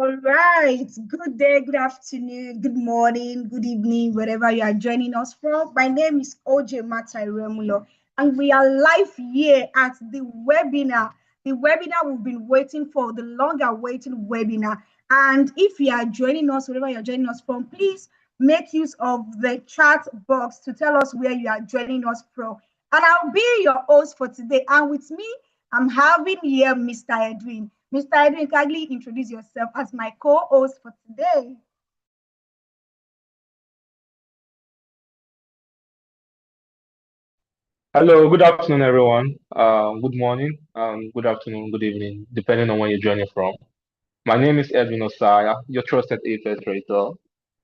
All right. Good day, good afternoon, good morning, good evening, wherever you are joining us from. My name is OJ Matairemulo, and we are live here at the webinar we've been waiting for, the longer waiting webinar. And if you are joining us, wherever you're joining us from, please make use of the chat box to tell us where you are joining us from. And I'll be your host for today. And with me, I'm having here Mr. Edwin. Mr. Edwin, kindly introduce yourself as my co-host for today. Hello, good afternoon, everyone. Good morning, good afternoon, good evening, depending on where you're joining from. My name is Edwin Osaya, your trusted AFS trader.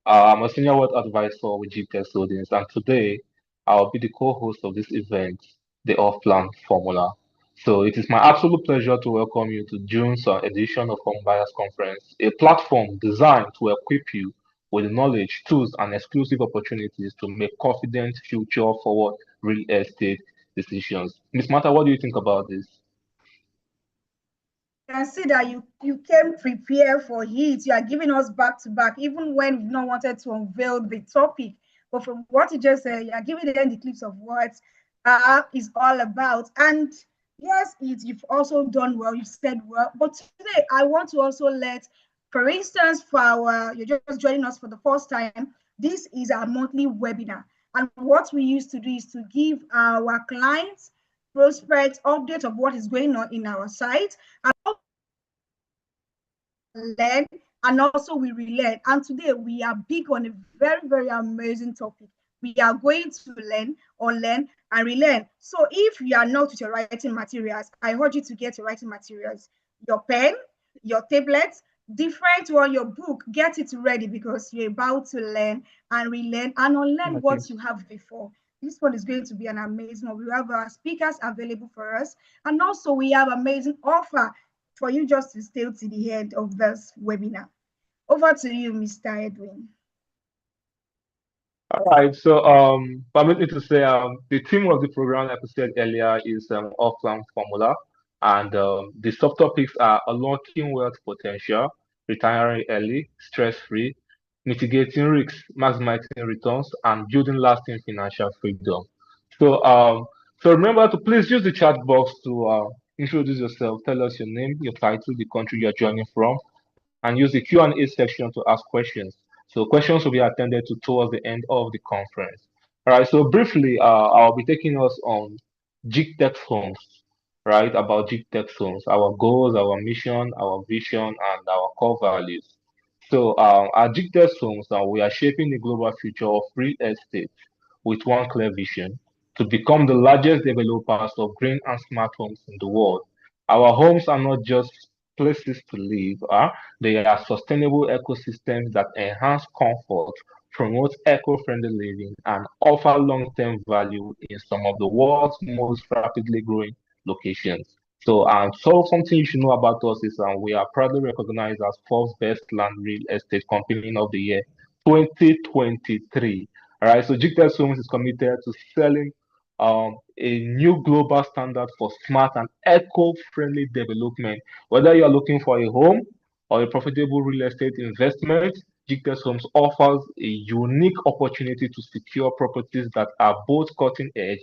I'm a senior wealth advisor with Gtext Holdings, and today I'll be the co-host of this event, the Off-Plan Formula. So it is my absolute pleasure to welcome you to June's edition of Home Buyers Conference, a platform designed to equip you with the knowledge, tools, and exclusive opportunities to make confident, future-forward real estate decisions. Miss Martha, what do you think about this? I can see that you came prepared for it. You are giving us back to back, even when we've not wanted to unveil the topic. But from what you just said, you are giving them the clips of what is all about. And yes, you've also done well. You've said well. But today, I want to also for instance, you're just joining us for the first time. This is our monthly webinar, and what we used to do is to give our clients prospects update of what is going on in our site and learn, and also we relearn. And today we are big on a very, very amazing topic. We are going to learn, unlearn, and relearn. So if you are not with your writing materials, I urge you to get your writing materials, your pen, your tablets, different one, your book, get it ready because you're about to learn and relearn and unlearn Okay. what you have before. This one is going to be an amazing one. We have our speakers available for us, and also we have amazing offer for you just to stay to the end of this webinar. Over to you, Mr. Edwin. All right. So, permit me to say, the theme of the program, like I said earlier, is off-plan formula, and the subtopics are unlocking wealth potential, retiring early, stress-free, mitigating risks, maximizing returns, and building lasting financial freedom. So, so remember to please use the chat box to introduce yourself, tell us your name, your title, the country you're joining from, and use the Q&A section to ask questions. So questions will be attended to towards the end of the conference. All right, so briefly, I'll be taking us on Gtext Homes, right? About Gtext Homes, our goals, our mission, our vision, and our core values. So at Gtext Homes, we are shaping the global future of real estate with one clear vision to become the largest developers of green and smart homes in the world. Our homes are not just places to live, they are sustainable ecosystems that enhance comfort, promote eco-friendly living, and offer long-term value in some of the world's most rapidly growing locations. So something you should know about us is we are proudly recognized as Forbes Best Land Real Estate Company of the Year 2023. All right, so Gtext Homes is committed to selling a new global standard for smart and eco-friendly development. Whether you are looking for a home or a profitable real estate investment, Gtext Homes offers a unique opportunity to secure properties that are both cutting edge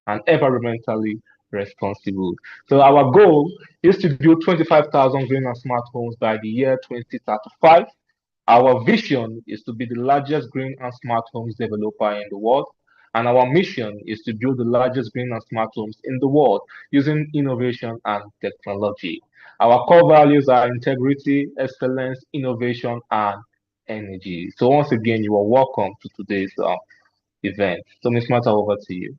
and environmentally responsible. So our goal is to build 25,000 green and smart homes by the year 2035. Our vision is to be the largest green and smart homes developer in the world. And our mission is to build the largest green and smart homes in the world using innovation and technology. Our core values are integrity, excellence, innovation, and energy. So once again, you are welcome to today's event. So Ms. Mata, over to you.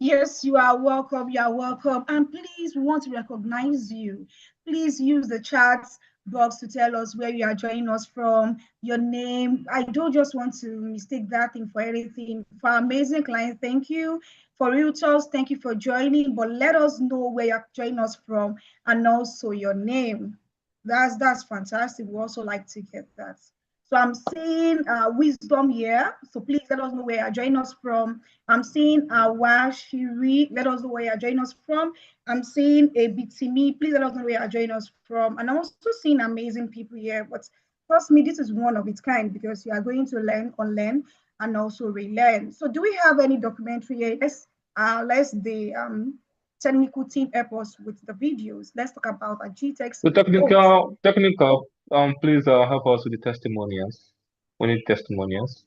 Yes, you are welcome. You are welcome. And please, we want to recognize you. Please use the chat box to tell us where you are joining us from, your name. I don't just want to mistake that thing for anything. For our amazing client, thank you. For realtors, thank you for joining. But let us know where you're joining us from and also your name. That's fantastic. We also like to get that. So I'm seeing Wisdom here. So please let us know where you're joining us from. I'm seeing Washiri. Let us know where you're joining us from. I'm seeing a Bitimi. Please let us know where you're joining us from. And I'm also seeing amazing people here. But trust me, this is one of its kind because you are going to learn, unlearn, and also relearn. So do we have any documentary here? Let's the technical team help us with the videos. Let's talk about a GTEx So homes. technical, please help us with the testimonials. We need testimonials.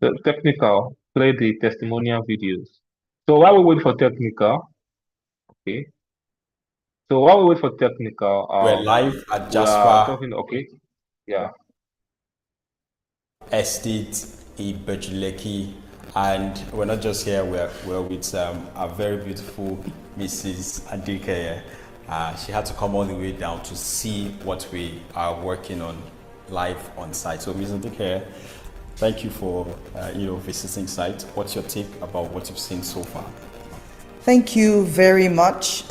So technical, play the testimonial videos. So while we wait for technical, okay. So while we wait for technical, We're live at we are Jasper talking. Okay, yeah. Estate Ibejuleki, and we're not just here. We're with a very beautiful Mrs. Adike. She had to come all the way down to see what we are working on live on site. So, Mrs. Adike, thank you for visiting site. What's your take about what you've seen so far? Thank you very much.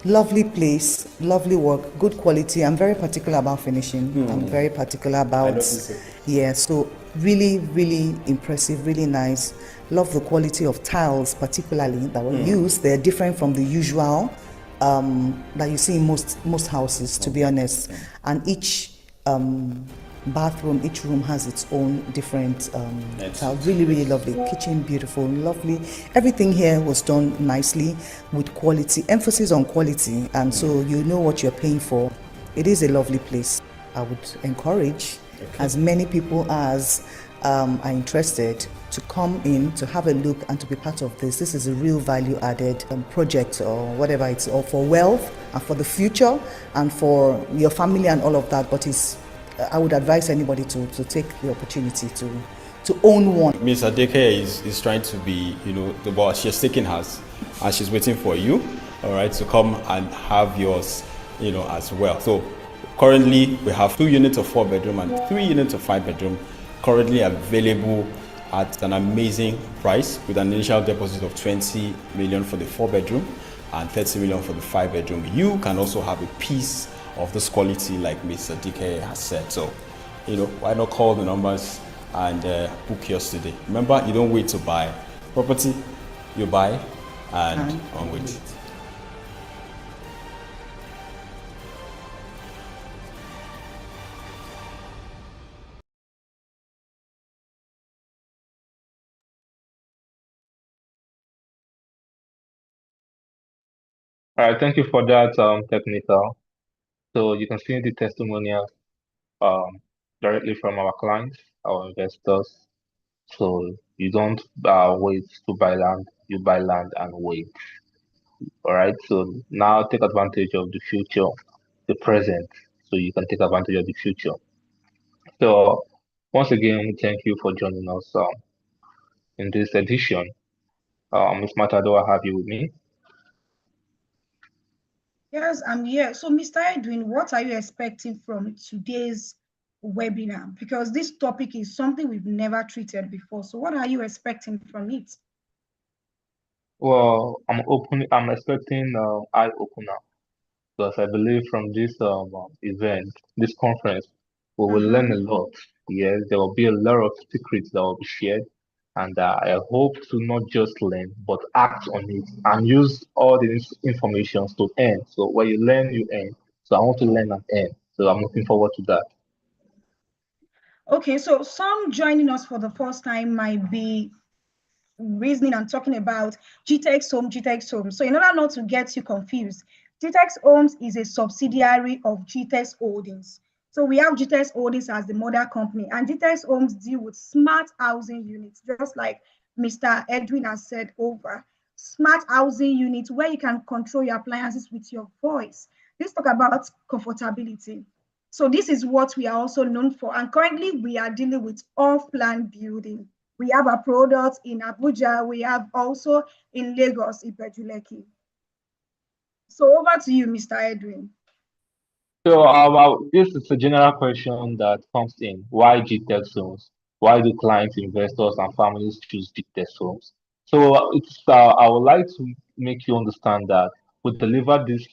Lovely place, lovely work, good quality. I'm very particular about finishing. I'm very particular about, yeah, so really, really impressive, really nice. Love the quality of tiles, particularly that were used. They're different from the usual that you see in most houses, to be honest. And each bathroom, each room has its own different tile. Really, really lovely. Kitchen, beautiful, lovely. Everything here was done nicely with quality, emphasis on quality, and so you know what you're paying for. It is a lovely place. I would encourage as many people as are interested to come in, to have a look and to be part of this. This is a real value added project or whatever it's all for wealth and for the future and for your family and all of that, but I would advise anybody to take the opportunity to own one. Miss Adeke is trying to be, the boss. She's taking hers, and she's waiting for you, all right, to come and have yours, as well. So currently we have 2 units of 4 bedroom and 3 units of 5 bedroom currently available at an amazing price with an initial deposit of 20 million for the 4 bedroom and 30 million for the 5 bedroom. You can also have a piece of this quality like Mr. DK has said. So, why not call the numbers and book yours today? Remember, you don't wait to buy property, you buy and on wait. All right, thank you for that technical. So you can see the testimonials um, directly from our clients, our investors. So you don't wait to buy land, you buy land and wait. All right. So now take advantage of the future, the present, so you can take advantage of the future. So once again, thank you for joining us in this edition. Ms. Matado, I have you with me. Yes, I'm here. So, Mr. Edwin, what are you expecting from today's webinar? Because this topic is something we've never treated before. So, what are you expecting from it? Well, I'm expecting eye opener because I believe from this event, this conference, we will learn a lot. Yes, there will be a lot of secrets that will be shared, and I hope to not just learn but act on it and use all the information to earn. So when you learn, you earn. So I want to learn and earn. So I'm looking forward to that. Okay, so some joining us for the first time might be reasoning and talking about Gtext Home, Gtext Home. So in order not to get you confused, Gtext Homes is a subsidiary of Gtext Holdings. So we have Gtext Holdings as the mother company, and Gtext Homes deal with smart housing units, just like Mr. Edwin has said over. Smart housing units where you can control your appliances with your voice. Let's talk about comfortability. So this is what we are also known for. And currently we are dealing with off-plan building. We have a product in Abuja. We have also in Lagos, Ibejuleki. So over to you, Mr. Edwin. So this is a general question that comes in. Why GTEx homes? Why do clients, investors, and families choose GTEx homes? So I would like to make you understand that we deliver this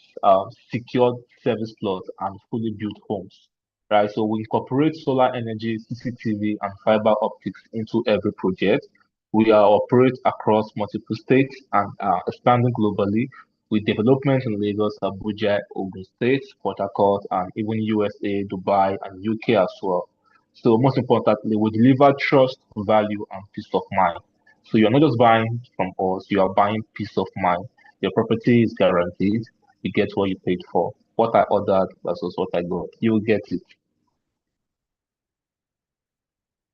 secured service plot and fully built homes, right? So we incorporate solar energy, CCTV, and fiber optics into every project. We operate across multiple states and expanding globally with development in Lagos, Abuja, Ogun State, Port Harcourt, and even USA, Dubai, and UK as well. So most importantly, we deliver trust, value, and peace of mind. So you're not just buying from us, you are buying peace of mind. Your property is guaranteed. You get what you paid for. What I ordered versus what I got. You will get it.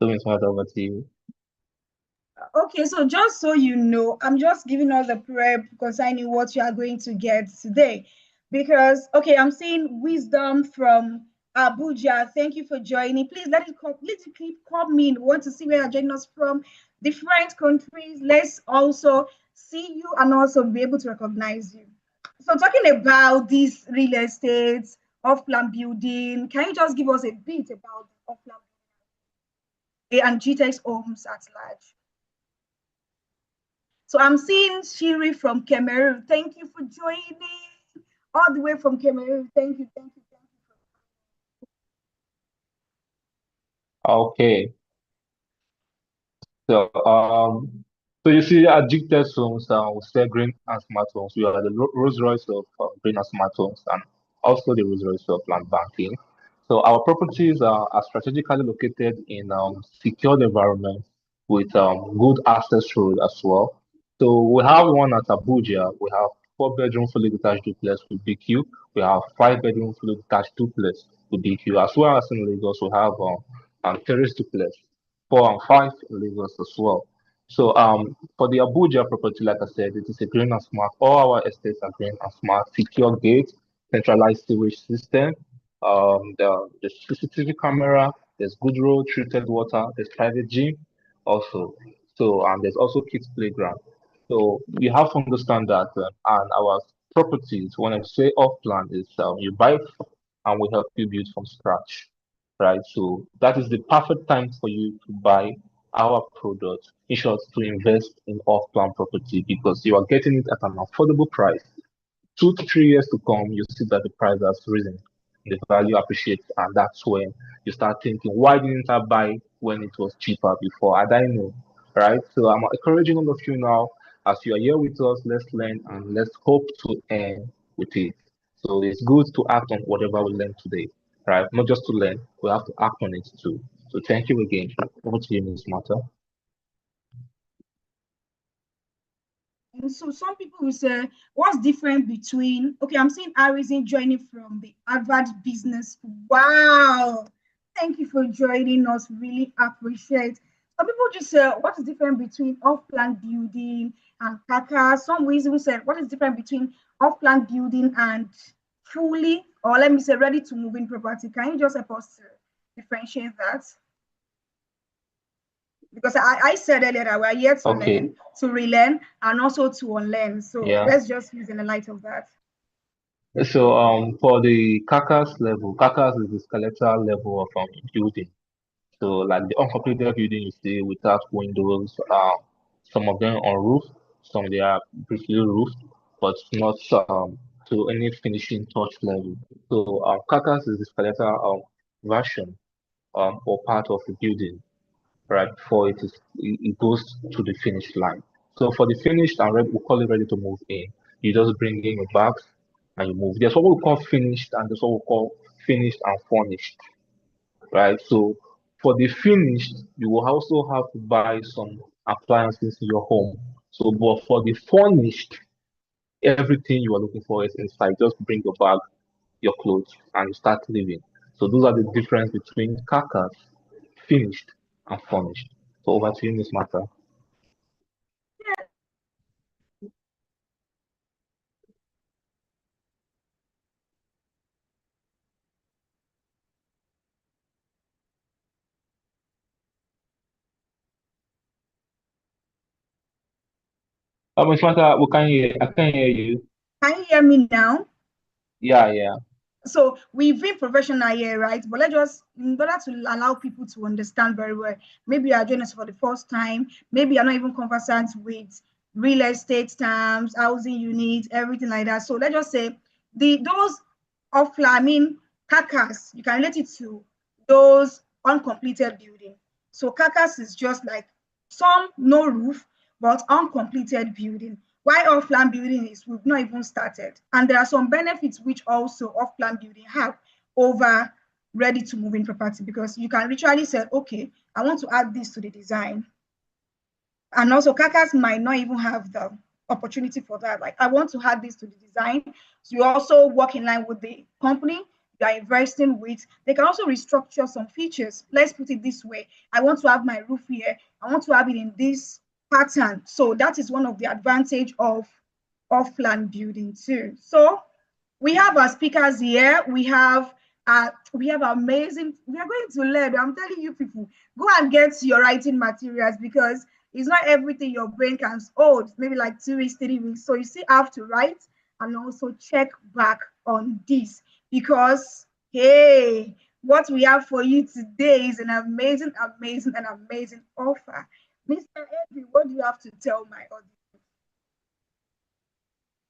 So it's right over to you. Okay, so just so you know, I'm just giving us a prep concerning what you are going to get today. Because, okay, I'm seeing wisdom from Abuja. Thank you for joining. Please let it keep coming. We want to see where you're joining us from. Different countries. Let's also see you and also be able to recognize you. So, talking about this real estate, off-plan building, can you just give us a bit about off-plan and Gtext homes at large? So I'm seeing Shiri from Cameroon. Thank you for joining. All the way from Cameroon. Thank you, thank you, thank Okay. So so you see at Gtext homes, we sell green and smart homes. We are the Rolls Royce of green and smart homes, and also the Rolls Royce of land banking. So our properties are strategically located in secured environments with good access road as well. So we have one at Abuja. We have four-bedroom fully detached duplex with BQ. We have five-bedroom fully detached duplex with BQ, as well as in Lagos we have terrace duplex, four and five in Lagos as well. So for the Abuja property, like I said, it is a green and smart. All our estates are green and smart, secure gate, centralized sewage system, the CCTV camera, there's good road, treated water, there's private gym also. So there's also kids playground. So you have to understand that and our properties, when I say off plan, is you buy and we help you build from scratch, right? So that is the perfect time for you to buy our product. In short, to invest in off plan property because you are getting it at an affordable price. 2 to 3 years to come, you see that the price has risen, the value appreciates, and that's when you start thinking, why didn't I buy when it was cheaper before? I don't know, right? So I'm encouraging all of you now, as you are here with us, let's learn and let's hope to earn with it. So it's good to act on whatever we learn today, right? Not just to learn, we have to act on it too. So thank you again. Over to you, Ms. Martha. you. And so some people will say, what's different between, okay, I'm seeing Harrison joining from the Harvard Business. Wow. Thank you for joining us. Really appreciate. Some people just say, what is different between off-plan building and Kaka? Some ways we say, what is different between off-plan building and fully, or let me say, ready to move in property? Can you just help us to differentiate that? Because I said earlier that we're here to Okay. learn, to relearn, and also to unlearn. So Yeah. let's just use in the light of that. So for the carcass level, carcass is the skeletal level of building. So like the uncompleted building you see without windows, some of them on roof, some they are briefly roofed, but not to any finishing touch level. So carcass is the skeletal version or part of the building, right? Before it goes to the finish line. So for the finished and ready, we call it ready to move in. You just bring in your bags and you move. There's what we call finished and there's what we call finished and furnished, right? So for the finished, you will also have to buy some appliances in your home. So, but for the furnished, everything you are looking for is inside. Just bring your bag, your clothes, and you start living. So those are the difference between carcass, finished, and furnished. So over to you, Miss Martha. Miss Martha, we can hear. I can hear you. Can you hear me now? Yeah, yeah. So we've been professional here, right? But let's just, in order to allow people to understand very well, maybe you are joining us for the first time, maybe you're not even conversant with real estate terms, housing units, everything like that. So let's just say those offline, I mean, carcass, you can relate it to those uncompleted building. So carcass is just like some no roof, but uncompleted building. Why off-plan building is we've not even started. And there are some benefits which also off-plan building have over ready to move in property, because you can literally say, okay, I want to add this to the design. And also carcass might not even have the opportunity for that. Like, I want to add this to the design. So you also work in line with the company you are investing with. They can also restructure some features. Let's put it this way. I want to have my roof here. I want to have it in this pattern. So that is one of the advantage of off-plan building too. So we have our speakers here. We have amazing. We are going to learn. I'm telling you, people, go and get your writing materials, because it's not everything your brain can hold. Maybe like 2 weeks, 3 weeks. So you still have to write and also check back on this, because hey, what we have for you today is an amazing, amazing, and amazing offer. Mr. Edwin, what do you have to tell my audience?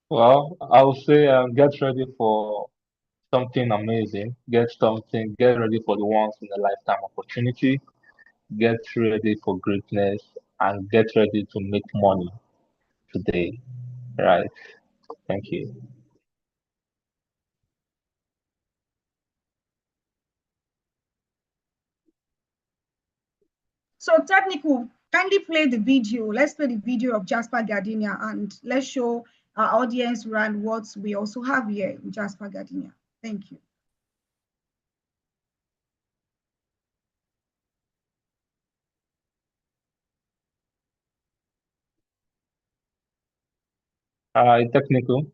Well, I would say get ready for something amazing. Get ready for the once in a lifetime opportunity. Get ready for greatness and get ready to make money today. Right. Thank you. So technical, kindly play the video. Let's play the video of Jasper Gardenia, and let's show our audience around what we also have here in Jasper Gardenia. Thank you. Technical.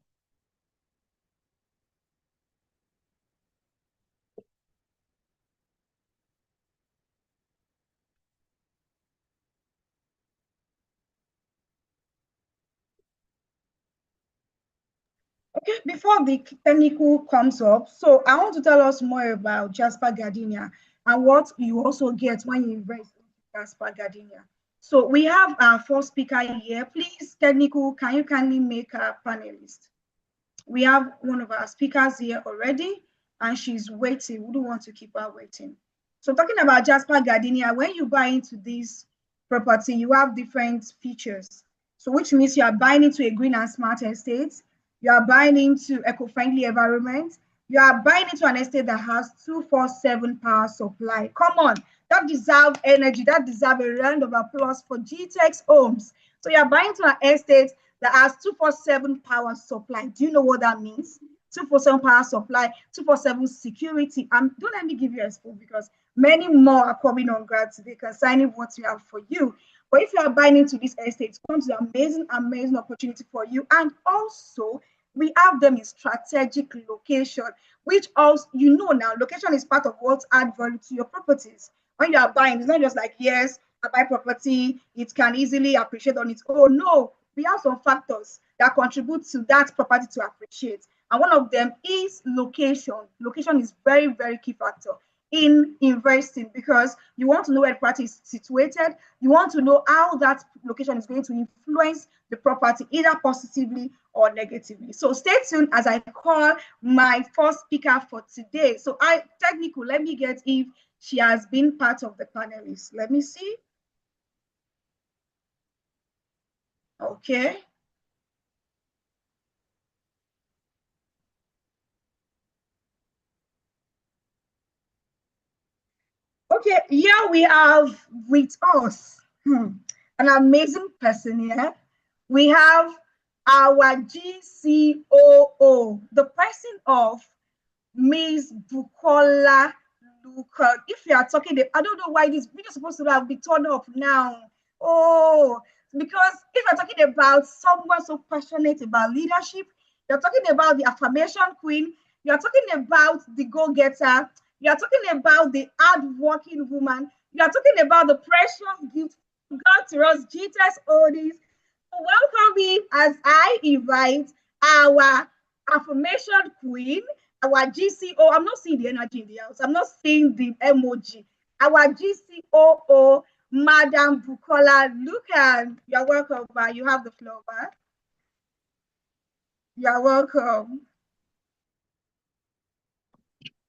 Okay, before the technical comes up, so I want to tell us more about Jasper Gardenia and what you also get when you invest in Jasper Gardenia. So we have our first speaker here. Please, technical, can you kindly make a panelist? We have one of our speakers here already, and she's waiting. We don't want to keep her waiting. So talking about Jasper Gardenia, when you buy into this property, you have different features. So which means you are buying into a green and smart estate, you are buying into eco-friendly environment, you are buying into an estate that has 247 power supply. Come on, that deserve energy, that deserve a round of applause for Gtext Homes. So you are buying into an estate that has 247 power supply. Do you know what that means? 247 power supply, 247 security. And don't let me give you a spoon, because many more are coming on grad today concerning what we have for you. But if you are buying into this estate, it's going to be an amazing, amazing opportunity for you. And also, we have them in strategic location, which also, you know, now location is part of what add value to your properties. When you are buying, it's not just like, yes, I buy property, it can easily appreciate on its own. No, we have some factors that contribute to that property to appreciate. And one of them is location. Location is very, very key factor in investing, because you want to know where the property is situated. You want to know how that location is going to influence the property, either positively or negatively. So stay tuned as I call my first speaker for today. So technical, let me get if she has been part of the panelists. Let me see. Okay. Okay, here we have with us an amazing person here. We have our GCOO, the person of Miss Bukola Luka. If you are talking, I don't know why this video is supposed to have been turned up now. Oh, because if you're talking about someone so passionate about leadership, you're talking about the affirmation queen, you're talking about the go-getter, you're talking about the hard-working woman, you're talking about the precious gift God to us, Jesus Odis. Welcome me as I invite our affirmation queen, our GCO. I'm not seeing the energy in the house. I'm not seeing the emoji. Our GCOO, Madam Bukola Lucan. You're welcome, ma. You have the floor, ma. You're welcome.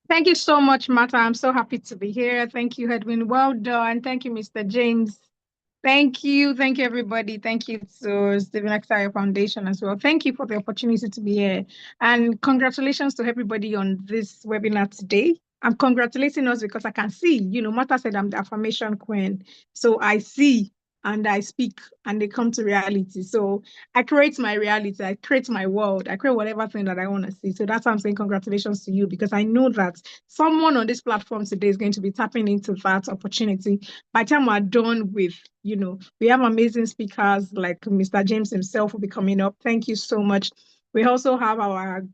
Thank you so much, Martha. I'm so happy to be here. Thank you, Edwin. Well done. Thank you, Mr. James. Thank you. Thank you, everybody. Thank you to Stephen Exire Foundation as well. Thank you for the opportunity to be here. And congratulations to everybody on this webinar today. I'm congratulating us because I can see, Martha said I'm the affirmation queen. So I see and I speak and they come to reality. So I create my reality, I create my world, I create whatever thing that I want to see. So that's why I'm saying congratulations to you, because I know that someone on this platform today is going to be tapping into that opportunity. By the time we're done with, we have amazing speakers like Mr. James himself will be coming up. Thank you so much. We also have our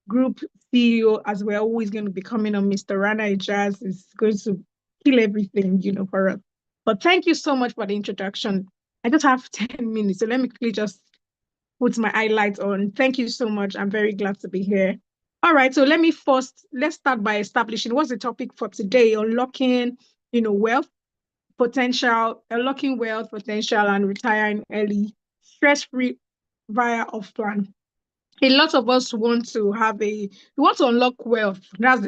group CEO as well, who is going to be coming on. Mr. Rana Ijaz is going to kill everything, for us. But thank you so much for the introduction. I just have 10 minutes, so let me quickly just put my highlights on. Thank you so much. I'm very glad to be here. All right, so let's start by establishing what's the topic for today: unlocking, wealth potential, unlocking wealth potential and retiring early, stress-free via off plan. A lot of us we want to unlock wealth. That's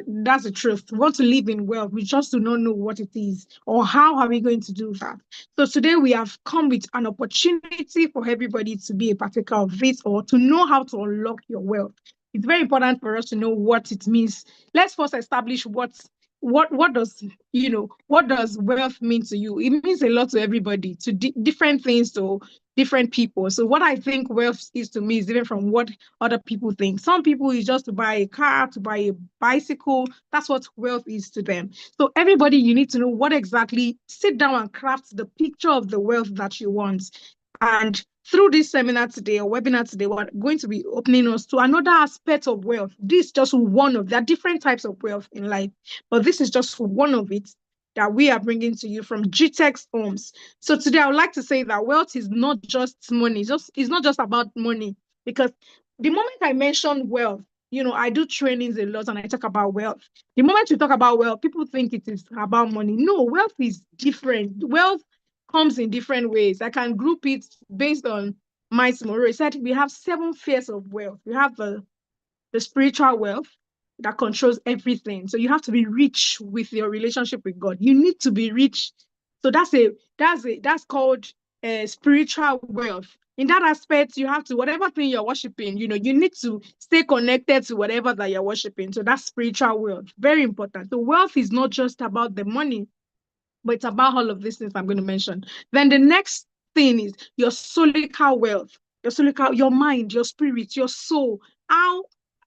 the truth. We want to live in wealth. We just do not know what it is or how are we going to do that. So today we have come with an opportunity for everybody to be a partaker of this or to know how to unlock your wealth. It's very important for us to know what it means. Let's first establish what does what does wealth mean to you. It means a lot to everybody, to different things, to different people. So what I think wealth is to me is different from what other people think. Some people is just to buy a car, to buy a bicycle. That's what wealth is to them. So everybody, you need to know what exactly, sit down and craft the picture of the wealth that you want. And through this seminar today or webinar today, we're going to be opening us to another aspect of wealth. This is just one of, there are different types of wealth in life, but this is just one of it that we are bringing to you from Gtext Homes. So today I would like to say that wealth is not just money. It's not just about money, because the moment I mention wealth, I do trainings a lot and I talk about wealth. The moment you talk about wealth, people think it is about money. No, wealth is different. Wealth comes in different ways. I can group it based on Miles Monroe. He said we have 7 spheres of wealth. We have the spiritual wealth that controls everything. So you have to be rich with your relationship with God. You need to be rich. So that's called spiritual wealth. In that aspect, you have to, whatever thing you're worshiping, you need to stay connected to whatever that you're worshiping. So that's spiritual wealth. Very important. So wealth is not just about the money, but it's about all of these things I'm going to mention. Then the next thing is your solical wealth, your mind, your spirit, your soul. How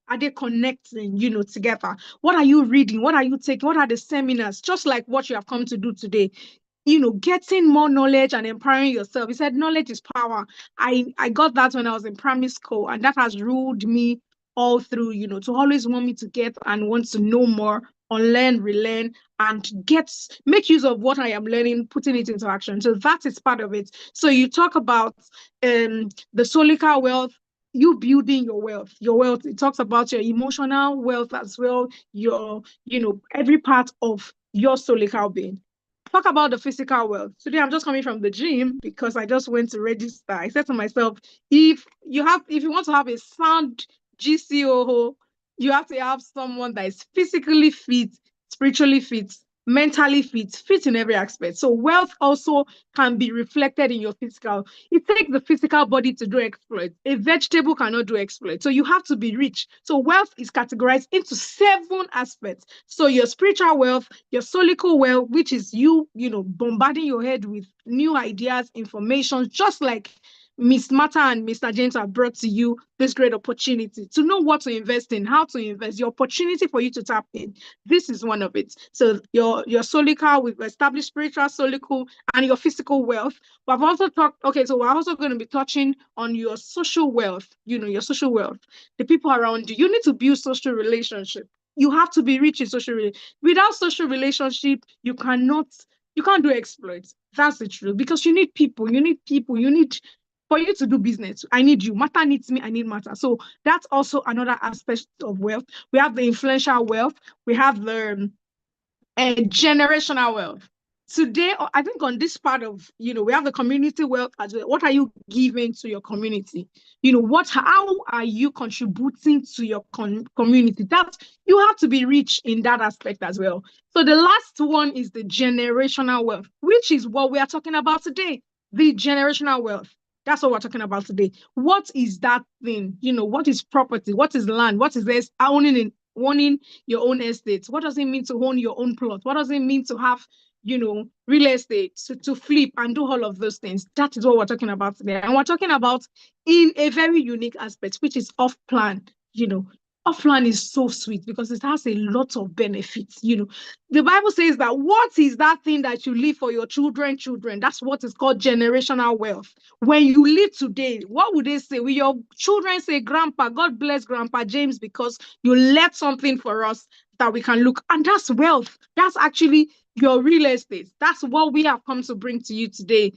are they connecting, together? What are you reading? What are you taking? What are the seminars? Just like what you have come to do today. Getting more knowledge and empowering yourself. He said, knowledge is power. I got that when I was in primary school, and that has ruled me all through, to always want me to get and want to know more, unlearn, relearn, and make use of what I am learning, putting it into action. So that is part of it. So you talk about the solical wealth, you building your wealth. It talks about your emotional wealth as well, your, every part of your solical being. Talk about the physical wealth. Today I'm just coming from the gym because I just went to register. I said to myself, if you want to have a sound GCO, you have to have someone that is physically fit, spiritually fit, mentally fit in every aspect. So wealth also can be reflected in your physical. It takes the physical body to do exploits. A vegetable cannot do exploits. So you have to be rich. So wealth is categorized into 7 aspects. So your spiritual wealth, your solical wealth, which is you bombarding your head with new ideas, information, just like Miss Martha and Mr. James have brought to you this great opportunity to know what to invest in, how to invest, the opportunity for you to tap in. This is one of it. So your solical, we've established spiritual, solical, and your physical wealth. But I've also so we're also going to be touching on your social wealth, your social wealth, the people around you. You need to build social relationship. You have to be rich in social relationship. Without social relationship, you can't do exploits. That's the truth. Because you need people, for you to do business. I need you. Martha needs me. I need Martha. So that's also another aspect of wealth. We have the influential wealth. We have the generational wealth. today, I think on this part of, we have the community wealth as well. What are you giving to your community? How are you contributing to your community? That you have to be rich in that aspect as well. So the last one is the generational wealth, which is what we are talking about today. The generational wealth. That's what we're talking about today. What is that thing? What is property? What is land? What is this? Owning your own estate? What does it mean to own your own plot? What does it mean to have real estate, to flip and do all of those things? That is what we're talking about today. And we're talking about in a very unique aspect, which is off plan. Off plan is so sweet because it has a lot of benefits. The Bible says that what is that thing that you leave for your children? That's what is called generational wealth. When you live today, what would they say? Will your children say, Grandpa, God bless Grandpa James because you left something for us that we can look? And that's wealth. That's actually your real estate. That's what we have come to bring to you today.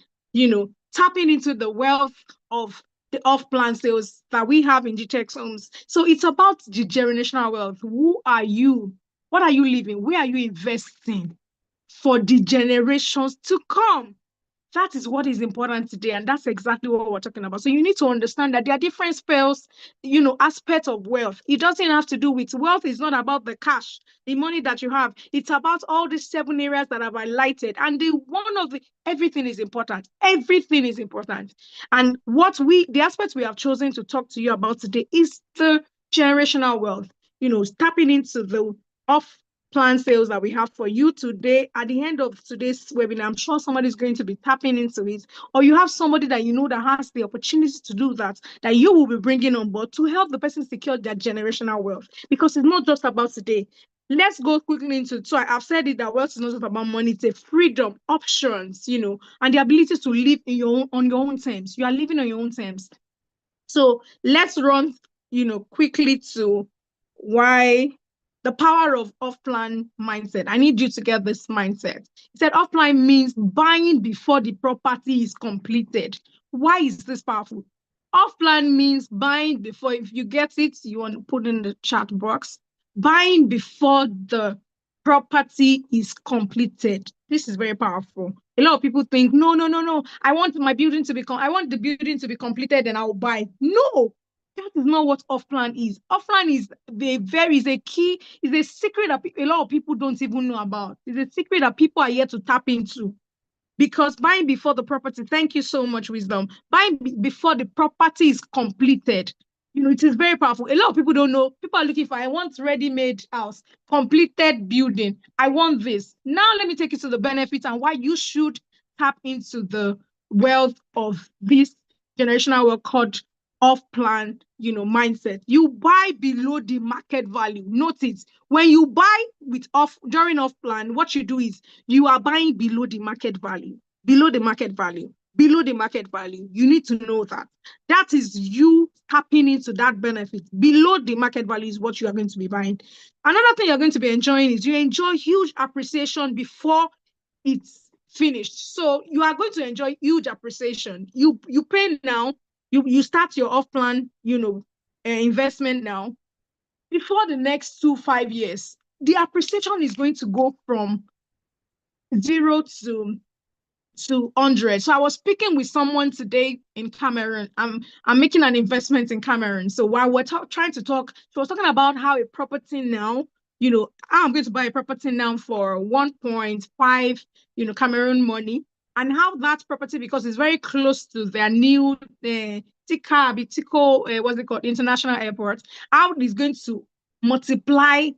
Tapping into the wealth of the off-plan sales that we have in Gtext homes. So it's about the generational wealth. Who are you? What are you living? Where are you investing for the generations to come? That is what is important today. And that's exactly what we're talking about. So you need to understand that there are different spells, aspects of wealth. It doesn't have to do with wealth. It's not about the cash, the money that you have. It's about all the 7 areas that I've highlighted. And everything is important. Everything is important. And the aspects we have chosen to talk to you about today is the generational wealth, tapping into the plan sales that we have for you today. At the end of today's webinar, I'm sure somebody's going to be tapping into it, or you have somebody that that has the opportunity to do that you will be bringing on board to help the person secure their generational wealth, because it's not just about today. Let's go quickly into it. So I've said it, that wealth is not just about money. It's a freedom, options, and the ability to live on your own terms. You are living on your own terms. So let's run, quickly to why the power of off-plan mindset. I need you to get this mindset. He said off-plan means buying before the property is completed. Why is this powerful? Off-plan means buying before, if you get it, you want to put in the chat box, buying before the property is completed. This is very powerful. A lot of people think, no, I want the building to be completed and I'll buy. No, that is not what off-plan is. Off-plan is a secret that a lot of people don't even know about. It's a secret that people are here to tap into. Because buying before the property, thank you so much, Wisdom. Buying before the property is completed, it is very powerful. A lot of people don't know. People are looking for, I want ready-made house, completed building. I want this. Now let me take you to the benefits and why you should tap into the wealth of this generational wealth called off-plan, mindset. You buy below the market value. Notice, when you buy during off-plan, what you do is you are buying below the market value. Below the market value. Below the market value. You need to know that. That is you tapping into that benefit. Below the market value is what you are going to be buying. Another thing you're going to be enjoying is you enjoy huge appreciation before it's finished. So you are going to enjoy huge appreciation. You pay now. You start your off-plan, investment now. Before the next 5 years, the appreciation is going to go from 0 to 100. So I was speaking with someone today in Cameroon. I'm making an investment in Cameroon. So while we're trying to talk, she was talking about how a property now, I'm going to buy a property now for 1.5, Cameroon money. And how that property, because it's very close to their new Tico, what's it called, international airport, how it's going to multiply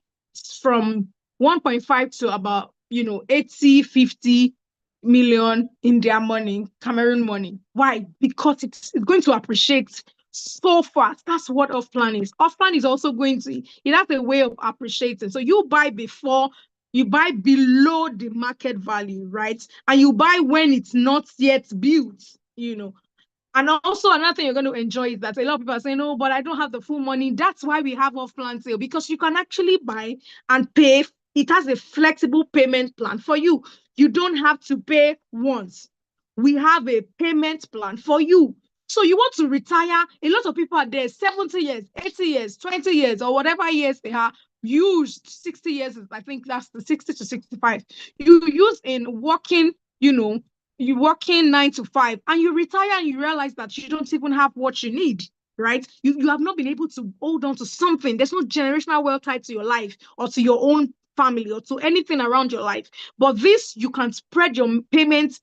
from 1.5 to about 80, 50 million in their money, Cameroon money. Why? Because it's going to appreciate so fast. That's what off-plan is. Off-plan is also it has a way of appreciating. So you buy below the market value, right? And you buy when it's not yet built, And also another thing you're going to enjoy is that a lot of people are saying, no, but I don't have the full money. That's why we have off-plan sale, because you can actually buy and pay. It has a flexible payment plan for you. You don't have to pay once. We have a payment plan for you. So you want to retire. A lot of people are there 70 years, 80 years, 20 years, or whatever years they are, used 60 years, I think that's the 60 to 65, you use in working, you working 9 to 5, and you retire and you realize that you don't even have what you need, right? You have not been able to hold on to something. There's no generational wealth tied to your life or to your own family or to anything around your life. But this, you can spread your payments,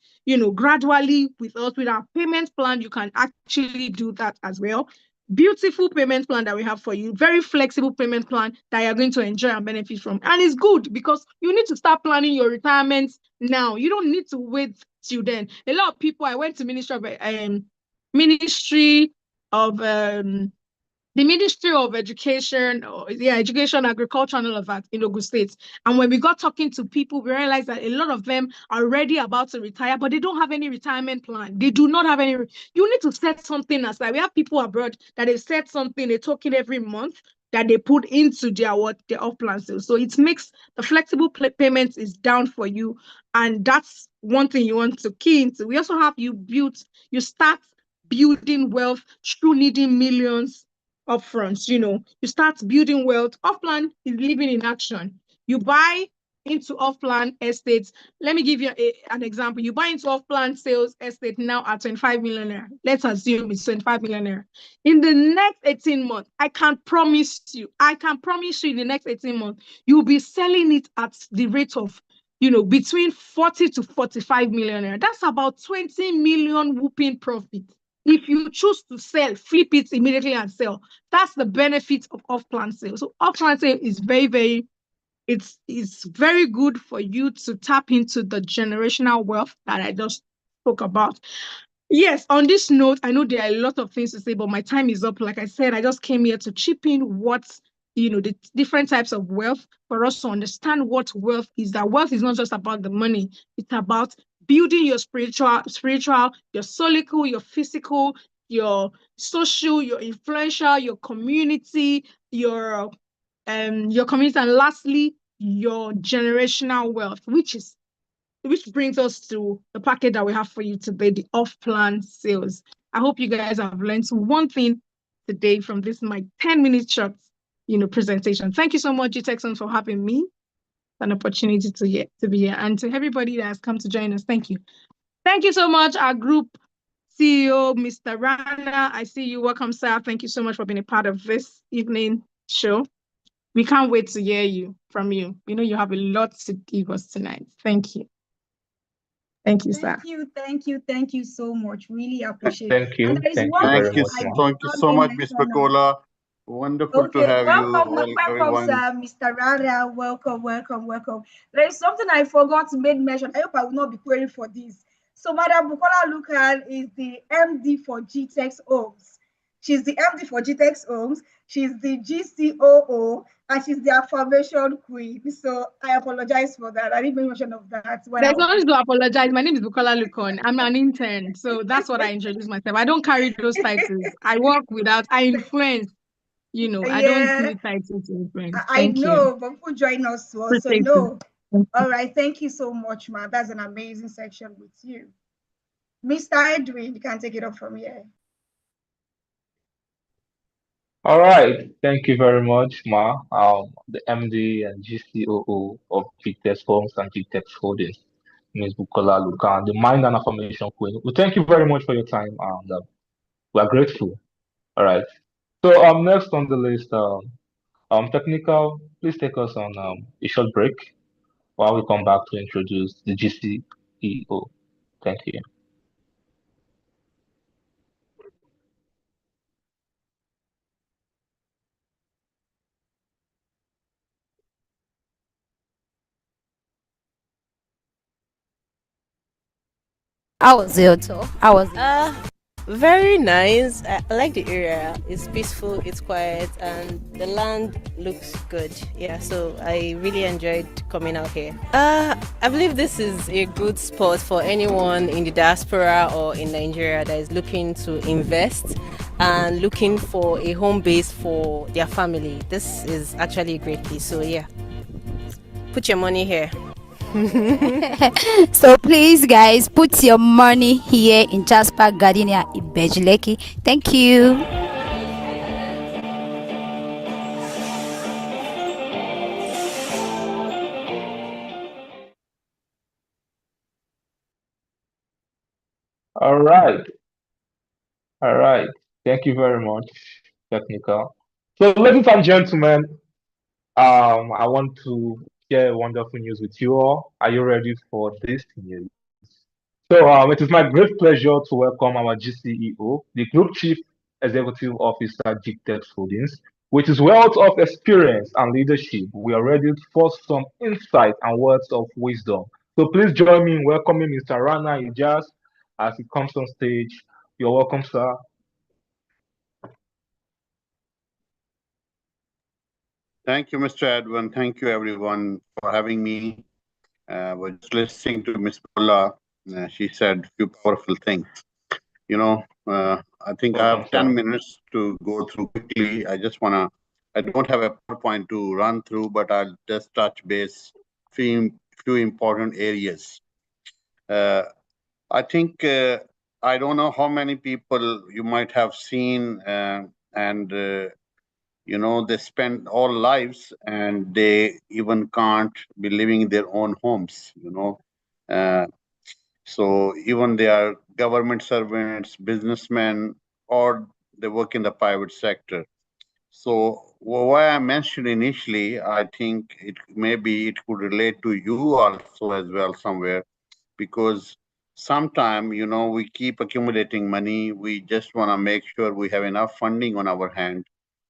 gradually with us. With our payment plan, you can actually do that as well. Beautiful payment plan that we have for you. Very flexible payment plan that you're going to enjoy and benefit from. And it's good because you need to start planning your retirement now. You don't need to wait till then. A lot of people, I went to Ministry of the Ministry of Education, Education, Agriculture, and all of that in Ogun State. And when we got talking to people, we realized that a lot of them are already about to retire, but they don't have any retirement plan. They do not have any. You need to set something aside. We have people abroad that they set something, a token every month that they put into their off plan sales. So it makes the flexible payments is down for you. And that's one thing you want to key into. We also have you start building wealth through needing millions upfront. You start building wealth. Off-plan is living in action. You buy into off-plan estates. Let me give you an example. You buy into off-plan sales estate now at 25 million naira. Let's assume it's 25 million naira. In the next 18 months, I can promise you in the next 18 months, you'll be selling it at the rate of between 40 to 45 million naira. That's about 20 million whooping profit. If you choose to sell, flip it immediately and sell. That's the benefit of off-plan sale. So off-plan sale is it's very good for you to tap into the generational wealth that I just spoke about. Yes, on this note, I know there are a lot of things to say, but my time is up. Like I said, I just came here to chip in what, the different types of wealth for us to understand what wealth is. That wealth is not just about the money. It's about building your spiritual, your solical, your physical, your social, your influential, your community, your community, and lastly, your generational wealth, which brings us to the packet that we have for you today, the off-plan sales. I hope you guys have learned one thing today from this my 10-minute short, presentation. Thank you so much, Gtext, for having me. An opportunity to be here, and to everybody that has come to join us. Thank you. Thank you so much, our group CEO, Mr. Rana. I see you. Welcome, sir. Thank you so much for being a part of this evening show. We can't wait to hear from you. We know you have a lot to give us tonight. Thank you. Thank you, sir. Thank you so much. Really appreciate it. Thank you. Thank you so much, Ms. Bacola. Wonderful to have you. Welcome, sir, Mr. Rara. Welcome. There is something I forgot to make mention. I hope I will not be querying for this. So, Madam Bukola Lukan is the MD for Gtext Homes. She's the MD for Gtext Homes. She's the GCOO, and she's the affirmation queen. So I apologize for that. I didn't make mention of that. There's no need to apologize. My name is Bukola Lukon. I'm an intern. So that's what I introduce myself. I don't carry those titles. I work without, I influence. I don't need titles to influence. I know, but people join us to also know. All right. Thank you so much, man. That's an amazing section with you. Mr. Edwin, you can take it up from here. All right, thank you very much, Ma. The MD and GCOO of Gtext Homes and Gtext Holdings, Ms. Bukola Lukan, the Mind and Affirmation Queen. We thank you very much for your time, and we are grateful. All right. So next on the list, technical. Please take us on a short break while we come back to introduce the GCEO. Thank you. How was your tour? How was it? Very nice. I like the area. It's peaceful, it's quiet, and the land looks good. Yeah, so I really enjoyed coming out here. I believe this is a good spot for anyone in the diaspora or in Nigeria that is looking to invest and looking for a home base for their family. This is actually a great place. So yeah, put your money here. So please, guys, put your money here in Jasper Gardenia Ibejileki. Thank you. All right. All right. Thank you very much, Technical. So, ladies and gentlemen, I want to share wonderful news with you all. Are you ready for this news? So, it is my great pleasure to welcome our GCEO, the Group Chief Executive Officer, Gtext Holdings. With his wealth of experience and leadership, we are ready for some insight and words of wisdom. So, please join me in welcoming Mr. Rana Ijaz as he comes on stage. You're welcome, sir. Thank you, Mr. Edwin. Thank you, everyone, for having me. Was just listening to Miss Paula. She said a few powerful things. I think I Welcome, have sir. 10 minutes to go through quickly. I don't have a PowerPoint to run through, but I'll just touch base few important areas. I think I don't know how many people you might have seen, and they spend all lives and they even can't be living in their own homes. Uh, so even they are government servants, businessmen, or they work in the private sector. So why I mentioned initially, I think it could relate to you also as well somewhere, because sometime, we keep accumulating money. We just want to make sure we have enough funding on our hand,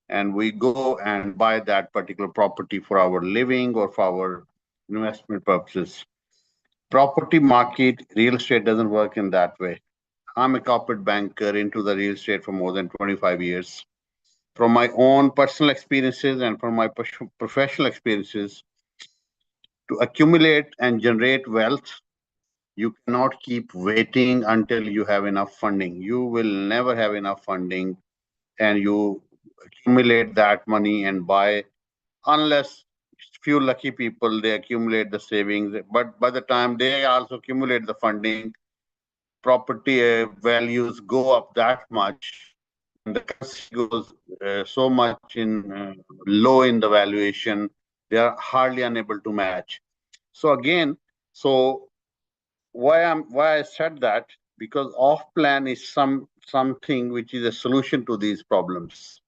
and we go and buy that particular property for our living or for our investment purposes. Property market, real estate doesn't work in that way. I'm a corporate banker into the real estate for more than 25 years. From my own personal experiences and from my professional experiences, to accumulate and generate wealth, you cannot keep waiting until you have enough funding. You will never have enough funding, and you accumulate that money and buy, unless few lucky people, they accumulate the savings. But by the time they also accumulate the funding, property values go up that much, and the currency goes so much in low in the valuation, they are hardly unable to match. So again, so why I said that, because off plan is something which is a solution to these problems.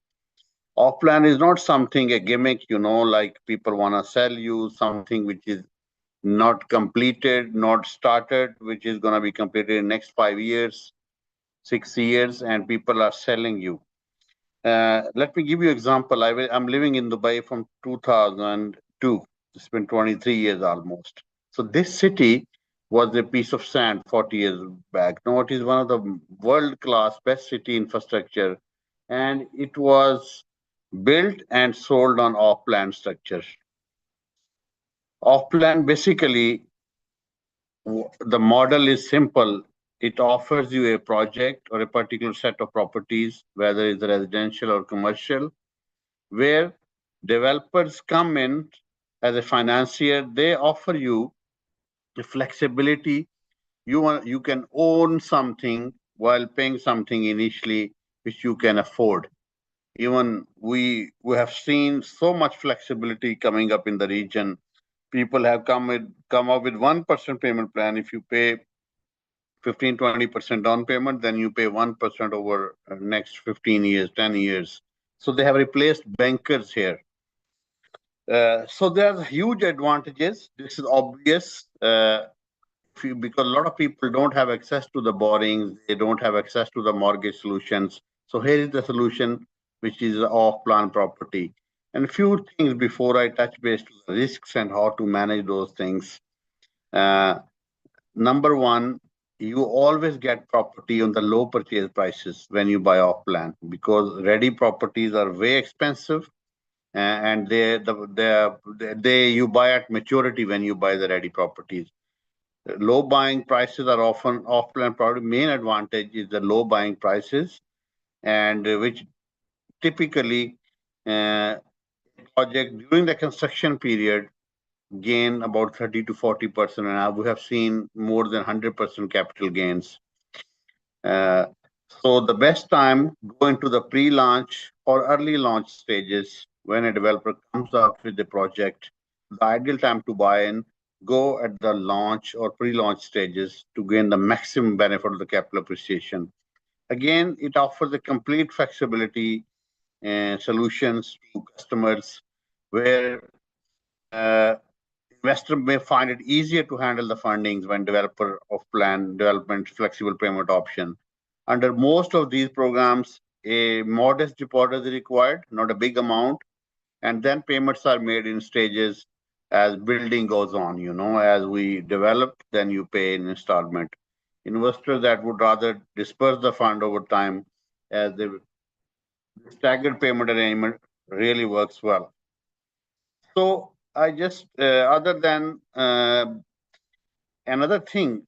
Off plan is not something a gimmick, like people want to sell you something which is not completed, not started, which is going to be completed in next 5 years, 6 years, and people are selling you. Let me give you example. I'm living in Dubai from 2002. It's been 23 years almost. So this city was a piece of sand 40 years back. Now it is one of the world-class best city infrastructure, and it was built and sold on off-plan structure. Off-plan, basically, the model is simple. It offers you a project or a particular set of properties, whether it's residential or commercial, where developers come in as a financier. They offer you the flexibility. You can own something while paying something initially, which you can afford. Even we have seen so much flexibility coming up in the region. People have come up with 1% payment plan. If you pay 15-20% down payment, then you pay 1% over next 15 years, 10 years. So they have replaced bankers here. So there's huge advantages. This is obvious, because a lot of people don't have access to the borrowings, they don't have access to the mortgage solutions. So here is the solution, which is off-plan property. And a few things before I touch base to the risks and how to manage those things. Number one, you always get property on the low purchase prices when you buy off plan, because ready properties are way expensive, and you buy at maturity when you buy the ready properties. Low buying prices are often off plan property. Main advantage is the low buying prices, and which typically project during the construction period gain about 30 to 40%, and we have seen more than 100% capital gains. So the best time, go into the pre-launch or early launch stages when a developer comes out with the project. The ideal time to buy in go at the launch or pre-launch stages to gain the maximum benefit of the capital appreciation. Again, it offers a complete flexibility and solutions to customers where investor may find it easier to handle the fundings when developer of plan development flexible payment option. Under most of these programs, a modest deposit is required, not a big amount, and then payments are made in stages as building goes on. As we develop, then you pay in installment. Investors that would rather disperse the fund over time as the staggered payment arrangement really works well. So I just, other than another thing,